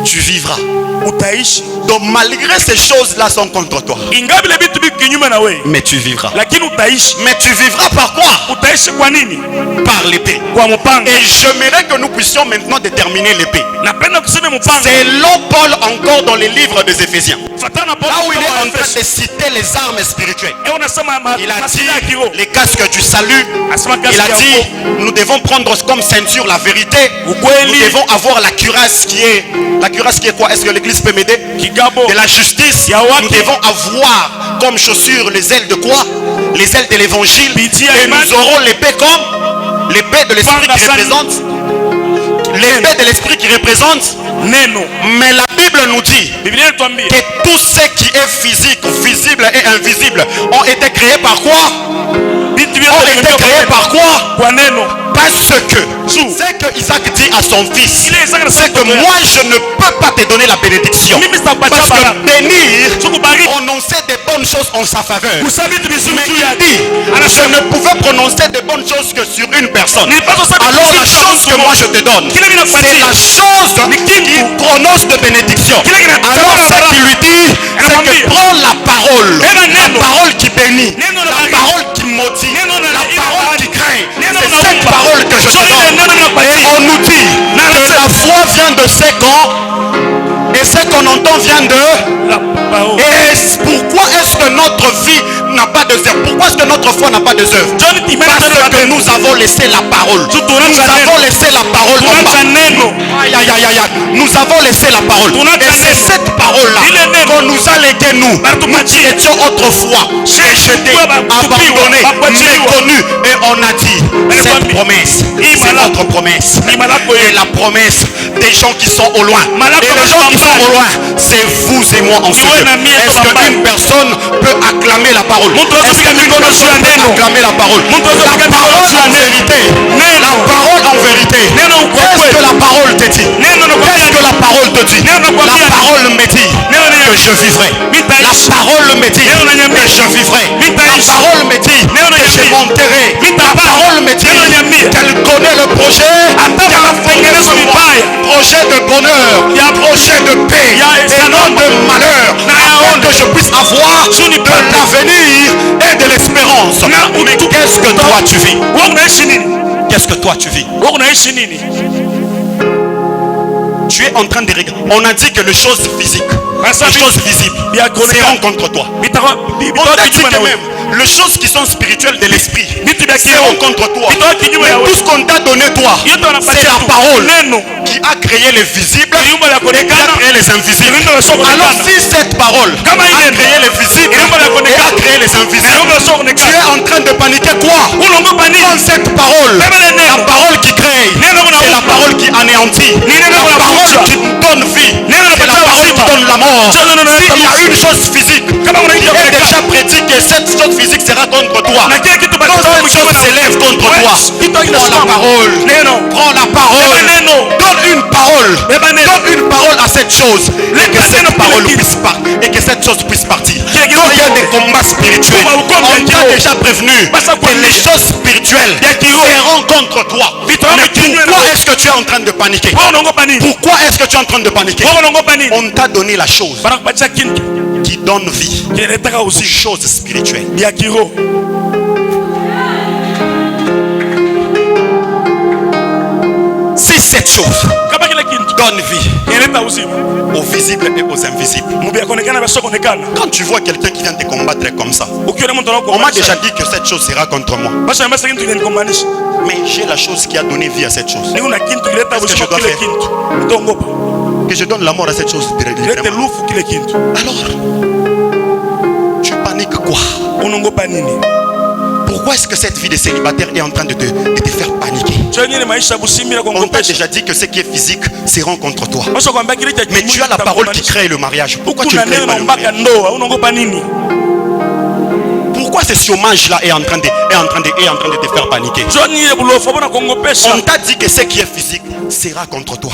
tu vivras. utaishi Donc malgré ces choses-là sont contre toi, ingawa vile vitu viko kinyume na wewe, mais tu vivras. lakini utaishi. Mais tu vivras par quoi? Utaishi kwa nini? Par l'épée. Kwa mpanga. Et j'aimerais que nous puissions maintenant déterminer l'épée. Napenda kusema mpanga. Selon Paul encore dans les livres des Éphésiens. Fatana Paulo Là où il est en kwa train de citer les armes spirituelles. unasema Il a dit masila ya kiroho. les casques du salut. Asema Il kazi a ya dit wokovu. nous devons prendre comme ceinture la vérité. Nous Ukweli. devons avoir la cuirasse qui est quoi? Est-ce que l'église peut m'aider? Kigabo. De la justice. Ya waki. Nous devons avoir comme chaussures les ailes de quoi? Les ailes de l'évangile. Piti Et Ayman. nous aurons l'épée comme l'épée de l'esprit qui Fangasani. représente l'épée de l'esprit qui représente. Neno. Mais la Bible nous dit Biblia inatuambia que tout ce qui est physique, visible et invisible ont été créés par quoi? vitu Ont vyote été créés par quoi? kwa neno. Parce que c'est que Isaac dit à son fils, Ile Isaac anasema c'est que moi je ne peux pas te donner la bénédiction. Mimi sitakupatia Parce baraka. que bénir, Sikubariki. prononcer des bonnes choses en sa faveur. Kusema vitu vizuri Mais juu il yake. dit, je Anasema ne pouvais prononcer de bonnes choses que sur une personne. nilipaswa kusema vitu Alors la vizuri chose kwa que mtu moi mmoja. je te donne, Kile mimi c'est nakupatia. la chose Ni qui kitu. prononce de bénédiction. Kile kinatamka Alors ce baraka. qu'il lui dit, c'est que Anamwambia. prends la parole, Eba la neno. parole qui bénit, Neno la la baraka. parole qui maudit, Neno la la ila parole baraka. qui craint. Neno C'est la cette umba. parole que je te So ile neno donne. ninakupatia. Et on nous dit Na que anasema. la foi vient de ce qu'on et ce qu'on entend vient de. La parole. Et pourquoi est-ce que notre vie n'a pas de œuvre? Pourquoi est-ce que notre foi n'a pas de œuvre? John Timena Parce neno la que neno. nous avons laissé la parole. Nous Tunaanza avons neno. laissé la parole. en Tunaanza bas. neno. Aïe, aïe, aïe, aïe, aïe. Nous avons laissé la parole. Tunaanza Et c'est neno. cette parole-là Ile neno. qu'on nous a légué nous. Baratupatia. Nous qui étions autrefois rejetés, abandonnés, méconnus. Et on a dit, cette promesse, c'est notre promesse. Et la promesse des gens qui sont au loin. Et les gens qui sont au loin, c'est vous et moi en ce lieu. Est-ce qu'une personne peut acclamer la parole? Est-ce qu'une personne peut acclamer la parole? La parole en vérité. La parole en vérité. Qu'est-ce que la parole te dit? Qu'est-ce que la parole te dit? La parole me dit que je vivrai. La parole me dit que je vivrai. La parole me dit que je monterai. La parole me dit qu'elle connaît le projet. Projet de bonheur, projet de paix et non de malheur, afin que je puisse avoir de l'avenir et de l'espérance. Mais qu'est-ce que toi tu vis? Qu'est-ce que toi tu vis? Tu es en train de regarder. On a dit que les choses physiques, les choses visibles seront contre toi. On a dit que même les choses qui sont spirituelles de l'esprit seront contre toi. Mais tout ce qu'on t'a donné toi, c'est la parole qui a créé les visibles et qui a créé les invisibles. Alors si cette parole a créé les visibles et a créé les invisibles, tu es en train de paniquer quoi? Dans cette parole, la parole qui crée, c'est la parole qui anéantit, la parole qui donne vie, c'est la parole qui donne la mort. S'il y a une chose physique qui est déjà prédit que cette chose physique sera contre toi, quand cette chose s'élève contre toi, prends la parole, prends la parole, donne une parole, donne une parole à cette chose et que cette parole puisse partir et que cette chose puisse partir. Quand il y a des combats spirituels, on t'a déjà prévenu que les choses spirituelles seront contre toi. Mais pourquoi est-ce que tu es en train de paniquer? Pourquoi est-ce que tu es en train de paniquer? On t'a donné la chose qui donne vie, aux choses spirituelles. Si cette chose donne vie aux visibles et aux invisibles. Quand tu vois quelqu'un qui vient te combattre comme ça, on m'a déjà dit que cette chose sera contre moi. Mais j'ai la chose qui a donné vie à cette chose. Qu'est-ce que je dois faire? Que je donne la mort à cette chose. Alors, Pourquoi? unongopa nini? Pourquoi est-ce que cette vie de célibataire est en train de te faire paniquer? On t'a déjà dit que ce qui est physique seront contre toi. Mais tu as la parole qui crée le mariage. Pourquoi tu ne crées pas le mariage? Pourquoi ce chômage-là est en train de te faire paniquer? On t'a dit que ce qui est physique sera contre toi.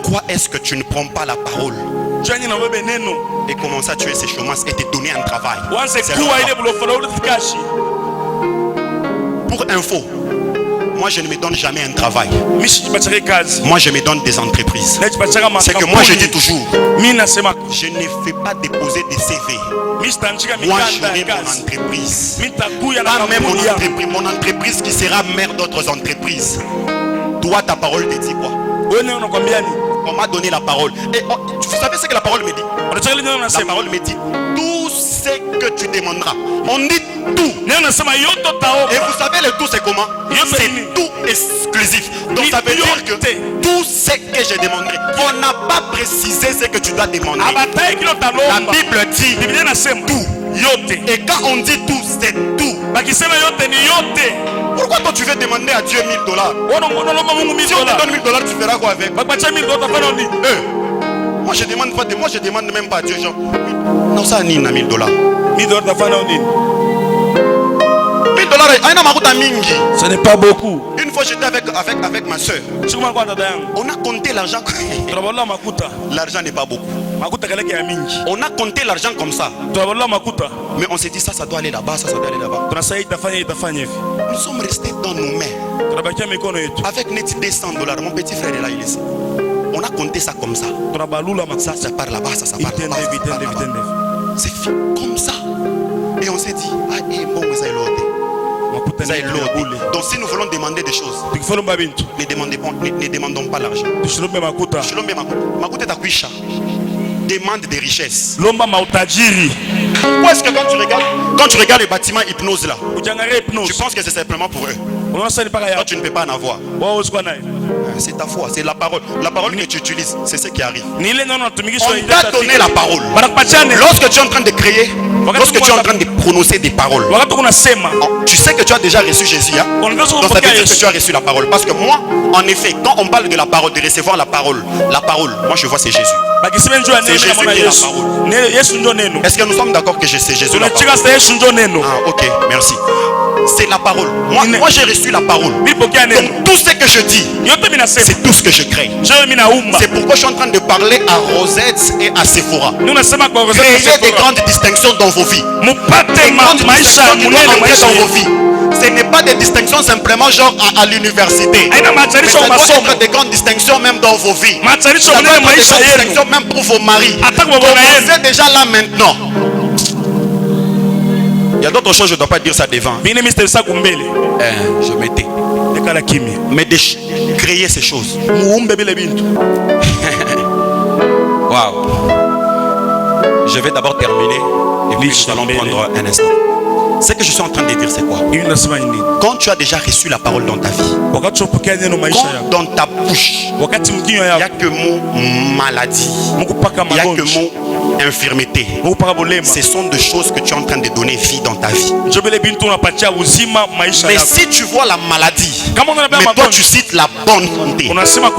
Pourquoi est-ce que tu ne prends pas la parole et commences à tuer ces chômages et te donner un travail? Pour info, moi je ne me donne jamais un travail. Moi je me donne des entreprises. C'est que moi je dis toujours, je ne fais pas déposer des CV. Moi je mets mon entreprise. Pas même mon entreprise qui sera mère d'autres entreprises. Toi ta parole te dit quoi? On m'a donné la parole. Et vous savez ce que la parole me dit? La parole me dit tout ce que tu demanderas. On dit tout. Et vous savez le tout c'est comment? C'est tout exclusif. Donc ça veut dire que tout ce que je demanderai, on n'a pas précisé ce que tu dois demander. La Bible dit tout. Et quand on dit tout, c'est tout. Pourquoi toi tu veux demander à Dieu $1000? Si on te donne $1000, tu feras quoi avec? Moi je demande même pas à Dieu, genre. Non, ça ni $1000. $1000 ce n'est pas beaucoup. Une fois j'étais avec ma soeur. On a compté l'argent. L'argent n'est pas beaucoup. On a compté l'argent comme ça. Mais on s'est dit ça doit aller là-bas, ça doit aller là-bas. Nous sommes restés dans nos mains. Avec net $200. Mon petit frère est là, il est ici. On a compté ça comme ça. Ça part là-bas, ça part là-bas. C'est comme ça. Et on s'est dit, ah, bon, vous allez l'autre. Donc si nous voulons demander des choses, ne demandons pas l'argent. Demande des richesses. Pourquoi est-ce que quand tu regardes les bâtiments hypnose là, tu penses que c'est simplement pour eux? Toi tu ne peux pas en avoir. C'est ta foi, c'est la parole. La parole que tu utilises, c'est ce qui arrive. On t'a donné la parole. Lorsque tu es en train de créer, lorsque tu es en train de prononcer des paroles, tu sais que tu as déjà reçu Jésus, hein? Donc ça veut dire que tu as reçu la parole. Parce que moi, en effet, quand on parle de la parole, de recevoir la parole, moi je vois c'est Jésus. C'est Jésus qui est la parole. Est-ce que nous sommes d'accord que c'est Jésus la parole? Ah, ok, merci. C'est la parole. Moi j'ai reçu la parole. Donc tout ce que je dis, c'est tout ce que je crée. C'est pourquoi je suis en train de parler à Rosette et à Sephora. Créez des grandes distinctions dans vos vies. Des grandes distinctions qui doivent entrer dans vos vies. Ce n'est pas des distinctions simplement genre à l'université. Mais ça doit être des grandes distinctions même dans vos vies. Ça doit être des grandes distinctions même pour vos maris. Commencez déjà là maintenant. Il y a d'autres choses, je ne dois pas dire ça devant. Je m'étais. Mais de créer ces choses. Waouh. Je vais d'abord terminer et puis nous allons prendre un instant. Ce que je suis en train de dire, c'est quoi? Quand tu as déjà reçu la parole dans ta vie, quand dans ta bouche, il n'y a que mot maladie, il n'y a que mot infirmité. Ce sont des choses que tu es en train de donner vie dans ta vie. Mais si tu vois la maladie, mais toi tu cites la bonne santé,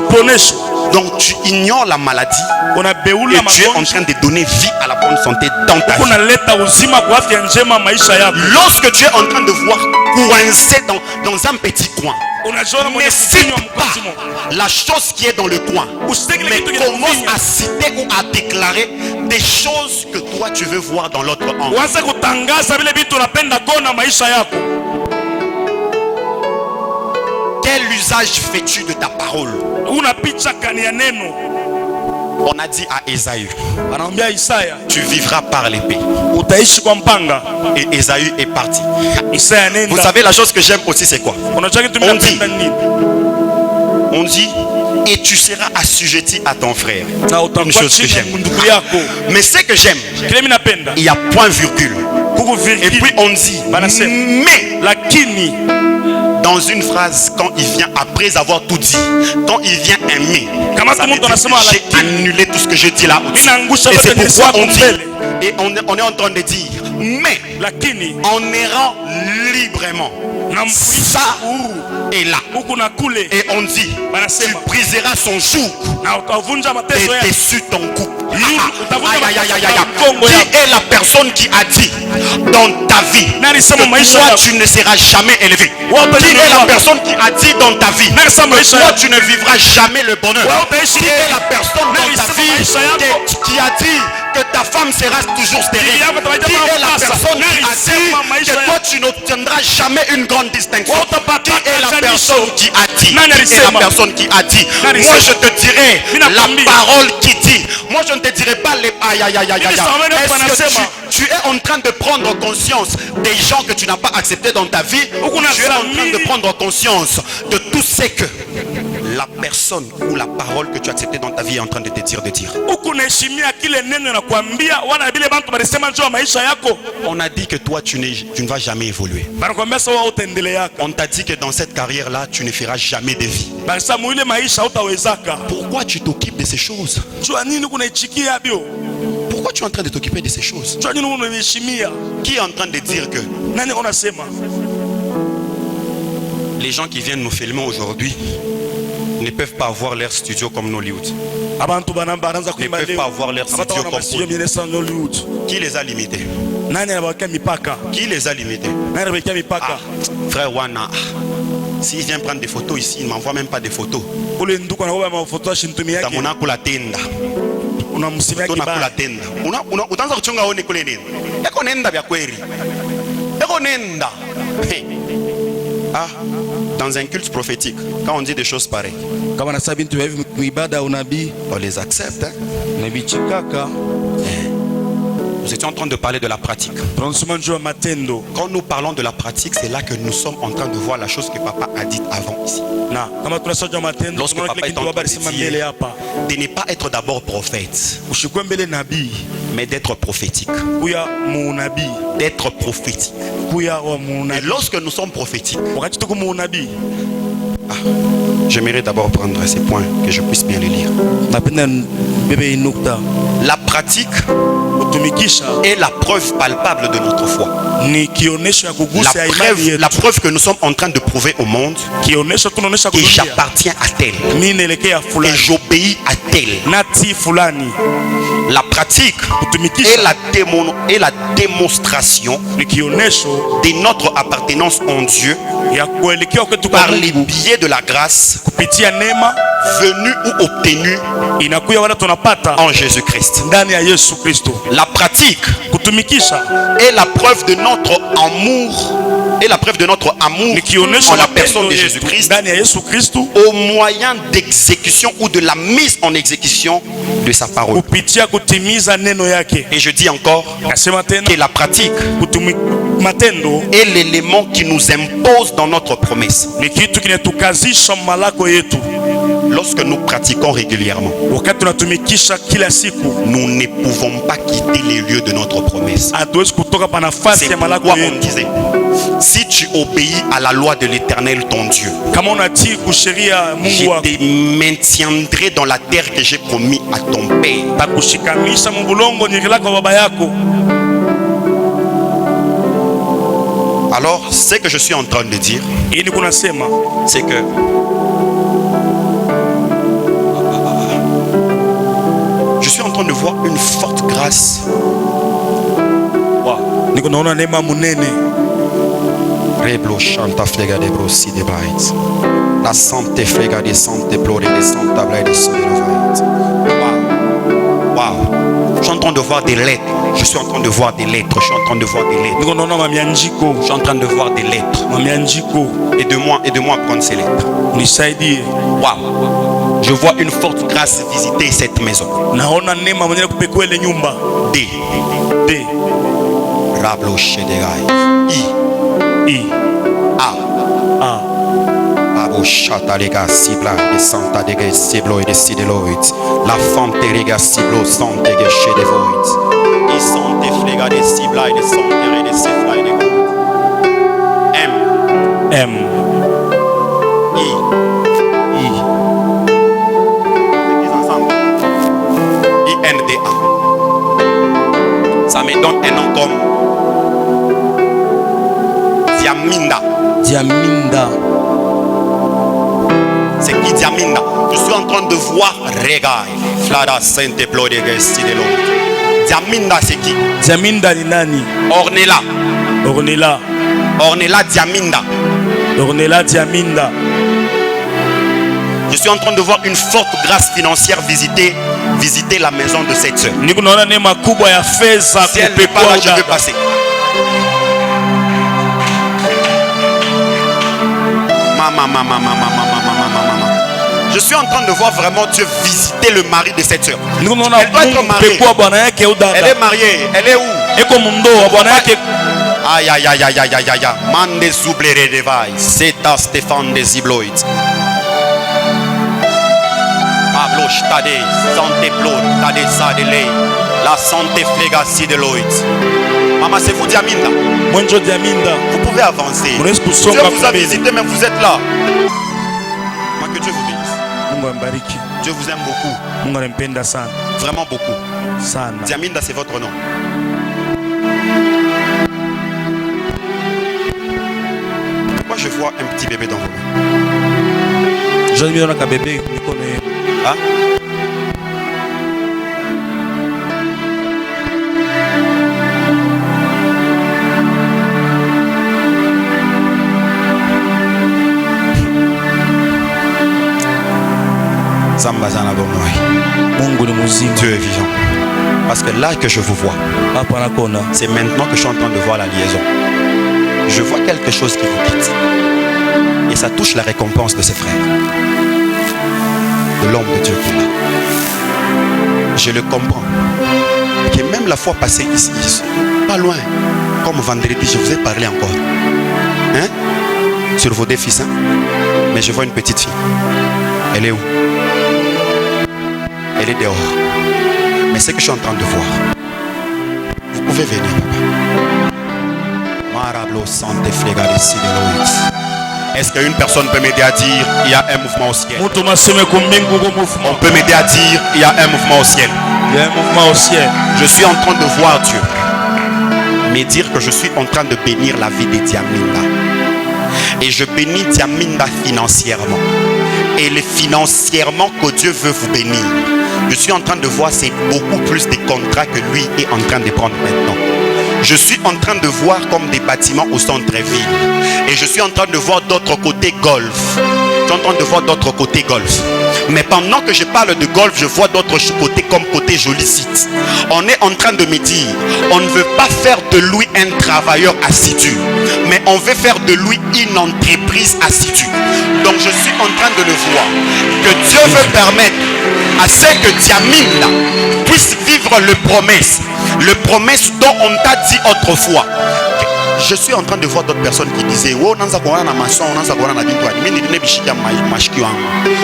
donc tu ignores la maladie et tu es en train de donner vie à la bonne santé dans ta vie. Lorsque tu es en train de voir coincé dans un petit coin, ne cite pas la chose qui est dans le coin, mais commence à citer ou à déclarer des choses que toi tu veux voir dans l'autre angle. Quel usage fais-tu de ta parole? On a dit à Ésaü, tu vivras par l'épée. Et Ésaü est parti. Vous savez la chose que j'aime aussi c'est quoi? On dit et tu seras assujetti à ton frère. Une chose que j'aime. Mais ce que j'aime, il y a point virgule. Et puis on dit mais la kini. Dans une phrase, quand il vient après avoir tout dit, quand il vient aimer, j'ai annulé tout ce que je dis là. Et c'est pourquoi on dit Et on est en train de dire, mais lakini en errant librement, ça est là. Et on dit, tu briseras son joug et dessus ton cou. Qui est la personne qui a dit dans ta vie que toi tu ne seras jamais élevé? Qui est la personne qui a dit dans ta vie que toi tu ne vivras jamais le bonheur? Qui est la personne dans ta vie qui a dit que ta femme sera toujours stérile? Qui est la personne qui a dit que toi tu n'obtiendras jamais une grande distinction? Qui est la personne qui a dit? Qui est la personne qui a dit? Moi je te dirai la parole qui dit. Moi je ne te dirai pas les aïe aïe aïe aïe aïe. Est-ce que tu es en train de prendre conscience des gens que tu n'as pas acceptés dans ta vie? Tu es en train de prendre conscience de tout ce que la personne ou la parole que tu as acceptée dans ta vie est en train de te dire de dire. On a dit que toi tu ne vas jamais évoluer. On t'a dit que dans cette carrière là tu ne feras jamais de vie. Pourquoi tu t'occupes de ces choses? Pourquoi tu es en train de t'occuper de ces choses? Qui est en train de dire que les gens qui viennent nous filmer aujourd'hui ne peuvent pas avoir leur studio comme Nollywood? Ne peuvent pas avoir leur studio comme Hollywood. Qui les a limités? Qui les a limités? Frère Wana, s'il vient prendre des photos ici, il ne m'envoie même pas des photos. Dans un culte prophétique, quand on dit des choses pareilles, on les accepte. Nous étions en train de parler de la pratique. Quand nous parlons de la pratique, c'est là que nous sommes en train de voir la chose que papa a dite avant ici. Lorsque papa est en train de dire de ne pas être d'abord prophète, mais d'être prophétique. D'être prophétique. Et lorsque nous sommes prophétiques, j'aimerais d'abord prendre ces points que je puisse bien les lire. La pratique est la preuve palpable de notre foi. La preuve que nous sommes en train de prouver au monde que j'appartiens à tel et j'obéis à tel. La pratique est la démonstration de notre appartenance en Dieu par les biais de la grâce venue ou obtenue en Jésus-Christ. La pratique est la preuve de notre amour en la personne de Jésus-Christ au moyen d'exécution ou de la mise en exécution de sa parole. Et je dis encore que la pratique est l'élément qui nous impose dans notre promesse. Lorsque nous pratiquons régulièrement, nous ne pouvons pas quitter les lieux de notre promesse. C'est pourquoi on disait, si tu obéis à la loi de l'Éternel ton Dieu, je te maintiendrai dans la terre que j'ai promis à ton père. Alors, ce que je suis en train de dire, c'est que je suis en train de voir une forte grâce. La santé flega de santé ploré de santa blague de je suis en train de voir des lettres. Je suis en train de voir des lettres. Je suis en train de voir des lettres. Je suis en train de voir des lettres. Aide-moi à prendre ces lettres. Wow. Je vois une forte grâce visiter cette maison. D. Rablo Shedegai. I. A. Chata lega sibla de santa de siblo et de sideloid. La fante lega siblo sante de chedevoid. I sante flega de sibla et de sante de sefla et de M. I. INDA. Ça donne un nom comme Diaminda. Diaminda. C'est qui Diaminda? Je suis en train de voir Regai. Flada Sainte Plodegesti de l'autre. Diaminda, c'est qui? Diaminda ni nani? Ornella. Ornella. Ornella Diaminda. Ornella Diaminda. Je suis en train de voir une forte grâce financière visiter la maison de cette soeur. Si elle n'est pas là, je vais passer. Maman. Je suis en train de voir vraiment Dieu visiter le mari de cette soeur. Elle doit être mariée. Elle est mariée. Elle est où? Aïe. Mande zoublere devai. C'est à Stéphane des Ibloïd. Pablo Stade, santé Claude, Tade Sadele, la santé Flegassi de Lloyd. Maman, c'est vous Diaminda. Bonjour Diaminda. Vous pouvez avancer. Dieu vous a visité, mais vous êtes là. Que Dieu vous bénisse. Dieu vous aime beaucoup. Vraiment beaucoup. Diaminda, c'est votre nom. Pourquoi je vois un petit bébé dans vos mains? Je vais un bébé. Hein? Dieu est vivant. Parce que là que je vous vois, c'est maintenant que je suis en train de voir la liaison. Je vois quelque chose qui vous quitte. Et ça touche la récompense de ses frères. De l'homme de Dieu qui est là. Je le comprends. Que même la fois passée ici, pas loin, comme vendredi, je vous ai parlé encore. Hein? Sur vos deux fils. Hein? Mais je vois une petite fille. Elle est où? Elle est dehors. Mais ce que je suis en train de voir, vous pouvez venir, papa. Marablo santé fléga ici de l'Oïd. Est-ce qu'une personne peut m'aider à dire il y a un mouvement au ciel? On peut m'aider à dire il y a un mouvement au ciel. Il y a un mouvement au ciel. Je suis en train de voir Dieu me dire que je suis en train de bénir la vie de Diaminda. Et je bénis Diaminda financièrement. Et le financièrement que Dieu veut vous bénir, je suis en train de voir c'est beaucoup plus de contrats que lui est en train de prendre maintenant. Je suis en train de voir comme des bâtiments au centre-ville. Et je suis en train de voir d'autres côtés golf. Je suis en train de voir d'autres côtés golf. Mais pendant que je parle de golf, je vois d'autres côtés comme côté joli site. On est en train de me dire, on ne veut pas faire de lui un travailleur assidu, mais on veut faire de lui une entreprise assidue. Donc je suis en train de le voir. Que Dieu veut permettre à ce que Diaminda puisse vivre le promesse dont on t'a dit autrefois. Je suis en train de voir d'autres personnes qui disaient oh nanza kuona na mason nanza kuona na bintu mimi ndine bishika mashiki wangu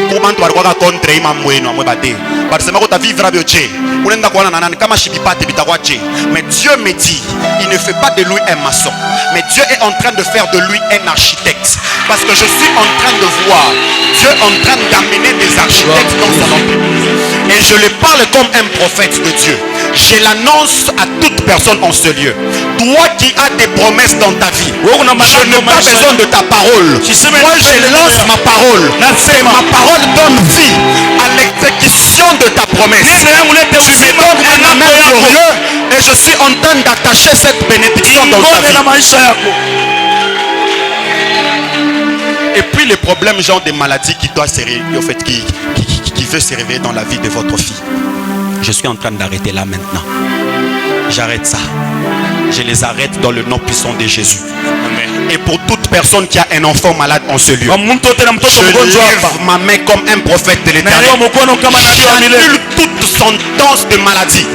kuma mtu alikuwa contre imam wenu amwe bade basema ko ta vivre bioche unaenda kuona na nani kama shibipate bitakuwa je. Mais Dieu me dit il ne fait pas de lui un maçon, mais Dieu est en train de faire de lui un architecte, parce que je suis en train de voir Dieu en train d'amener des architectes dans son entreprise. Et je le parle comme un prophète de Dieu. Je l'annonce à toute personne en ce lieu. Toi qui as des promesses dans ta vie, je n'ai pas besoin de ta parole. Moi je lance ma parole. Et ma parole donne vie à l'exécution de ta promesse. Tu me donnes un amen glorieux et je suis en train d'attacher cette bénédiction dans ta vie. Et puis les problèmes genre des maladies qui doivent se réveiller, en fait, qui veut se réveiller dans la vie de votre fille. Je suis en train d'arrêter là maintenant. J'arrête ça. Je les arrête dans le nom puissant de Jésus. Amen. Et pour toute personne qui a un enfant malade en ce lieu, je lève ma main comme un prophète de l'Éternel. J'annule toute sentence de maladie.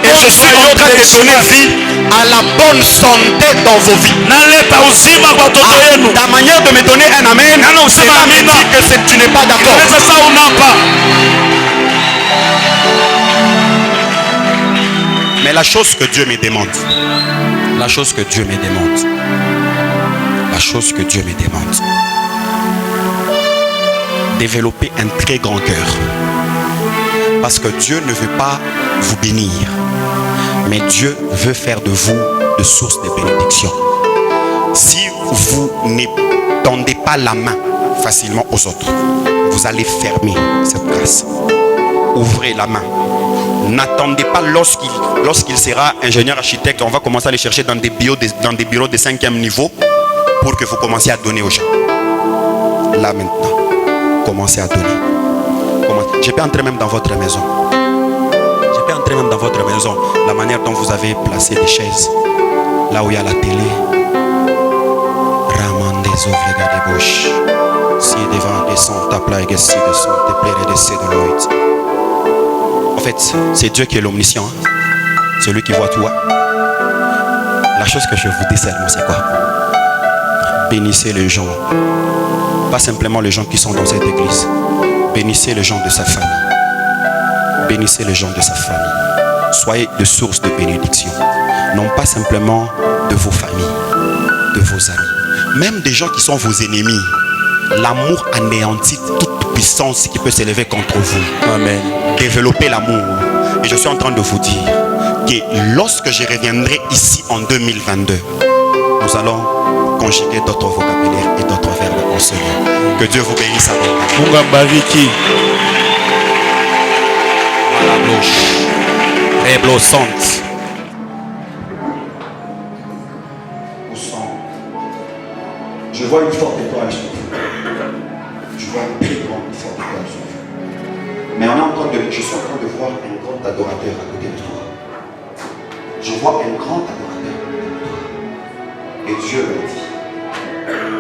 Et je suis en train de donner vie à la bonne santé dans vos vies. Ta manière de me donner un amen, c'est pas me dire que tu n'es pas d'accord. Mais la chose que Dieu me demande, développer un très grand cœur. Parce que Dieu ne veut pas vous bénir Mais Dieu veut faire de vous de sources de bénédiction. Si vous n'étendez pas la main facilement aux autres, vous allez fermer cette grâce. Ouvrez la main. N'attendez pas lorsqu'il sera ingénieur architecte, on va commencer à aller chercher dans des bureaux de 5e niveau pour que vous commenciez à donner aux gens. Là maintenant, commencez à donner. Je peux entrer même dans votre maison. Je peux entrer même dans votre maison. La manière dont vous avez placé des chaises, là où il y a la télé. Raman des ouvres des bouches. Si devant des sons, ta plaie et si de son, te plaire de ces de l'oïd. En fait, c'est Dieu qui est l'omniscient. Hein? Celui qui voit tout. Hein? La chose que je vous dis seulement, c'est quoi? Bénissez les gens. Pas simplement les gens qui sont dans cette église. Bénissez les gens de sa famille. Bénissez les gens de sa famille. Soyez de source de bénédiction. Non pas simplement de vos familles, de vos amis. Même des gens qui sont vos ennemis. L'amour anéantit toute puissance qui peut s'élever contre vous. Amen. Développez l'amour. Et je suis en train de vous dire que lorsque je reviendrai ici en 2022, nous allons conjuguer d'autres vocabulaires et d'autres verbes en ce lieu. Que Dieu vous bénisse abondamment. Mungu ambariki. La bouche reblossante. Je vois une forte étoile sur vous. Je vois une très grande forte étoile sur vous. Mais je suis en train de voir un grand adorateur à côté de toi. Je vois un grand adorateur à côté de toi. Et Dieu me dit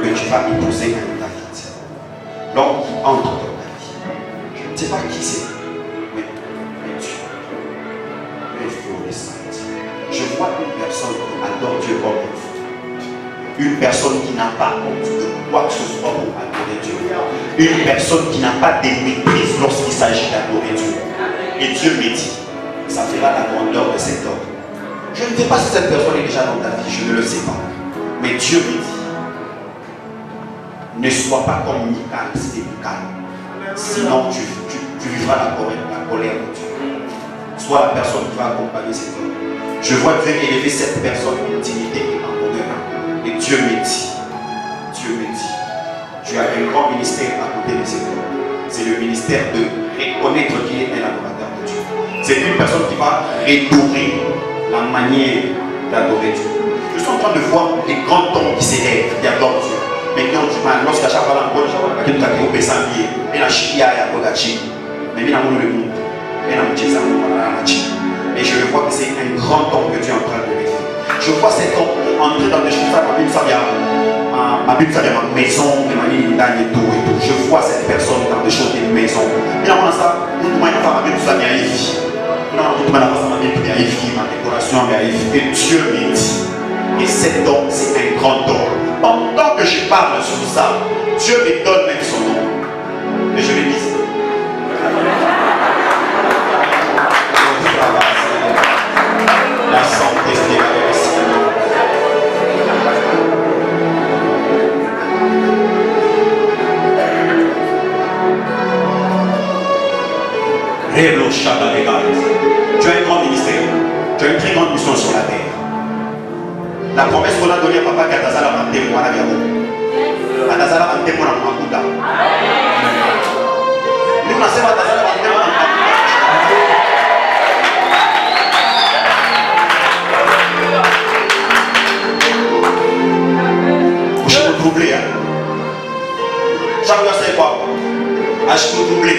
que tu vas épouser un David. L'homme qui entre dans ta vie. Je ne sais pas qui c'est, mais Dieu. Je vois une personne qui adore Dieu comme une fou. Une personne qui n'a pas honte de quoi que ce soit pour adorer Dieu. Une personne qui n'a pas de méprise lorsqu'il s'agit d'adorer Dieu. Et Dieu me dit, ça fera la grandeur de cet homme. Je ne sais pas si cette personne est déjà dans ta vie, je ne le sais pas. Mais Dieu me dit, ne sois pas comme Michal, c'était Michal. Sinon tu vivras la colère de Dieu. Sois la personne qui va accompagner cet homme. Je vois Dieu élever cette personne en dignité et en honneur. Et Dieu me dit, tu as un grand ministère à côté de cet homme. C'est le ministère de reconnaître qu'il est un adorateur de Dieu. C'est une personne qui va redorer la manière d'adorer Dieu. Je suis en train de voir les grands tombes qui s'élèvent, qui adorent Dieu. Mais qui ont du mal, lorsqu'à chaque fois, mais je vois que c'est un grand homme que Dieu est en train de lever. Je vois cet homme entrer dans des choses, ma Bible, ça vient ma maison, et tout. Je vois cette personne dans des choses de maison. Et là, ça, ma Bible, ça vient ici. Ma décoration, et Dieu me dit. Et cet homme, c'est un grand homme. Pendant que je parle sur ça, Dieu me donne même son nom. Et je lui dis, la santé, c'est la réussite. Tu as un grand ministère, tu as une très grande mission sur la terre. La promesse qu'on a donnée à papa Katazala Mante Mwana Gabo. Katazala Mante Mwana Makuta. Nous on a fait Katazala Mante Mwana Makuta. Je suis troublé. Chaque fois c'est quoi? Je suis troublé.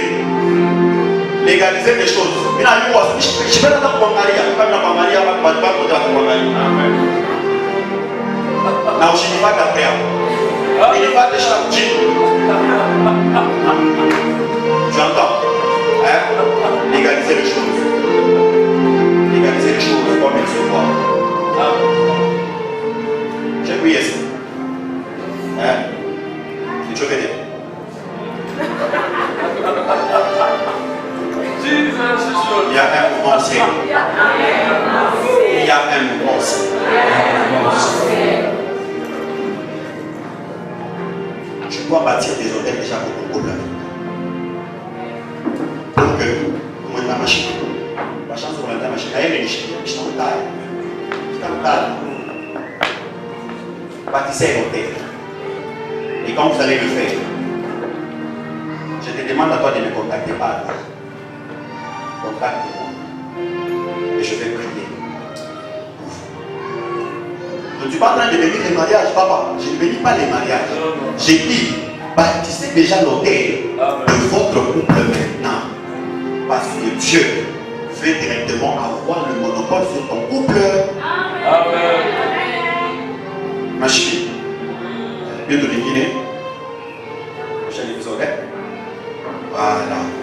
Légaliser les choses. Je vais l'entendre pour Maria. Je vais l'entendre pour Maria. Je vais l'entendre pour Maria. Na ushinifa kapea. Il va te changer. Tu entends? Légaliser les choses. Légaliser les choses comme elles se voient. J'ai prié ça. Tu veux dire? Il y a un mouvement ancien. Il y a un mouvement ancien. Je dois bâtir des hôtels déjà pour beaucoup de pour que, comment la machine, la chance pour la machine, je t'en taille. Bâtissez l'hôtel. Et quand vous allez le faire, je te demande à toi de ne me contacter pas. Contacte-moi. Et je vais prier. Je ne suis pas en train de bénir les mariages, papa. Je ne bénis pas les mariages. J'ai dit, bâtissez déjà l'hôtel de votre couple maintenant. Parce que Dieu veut directement avoir le monopole sur ton couple. Amen. Ma chérie, bientôt les Guinées. Prochain épisode. Voilà.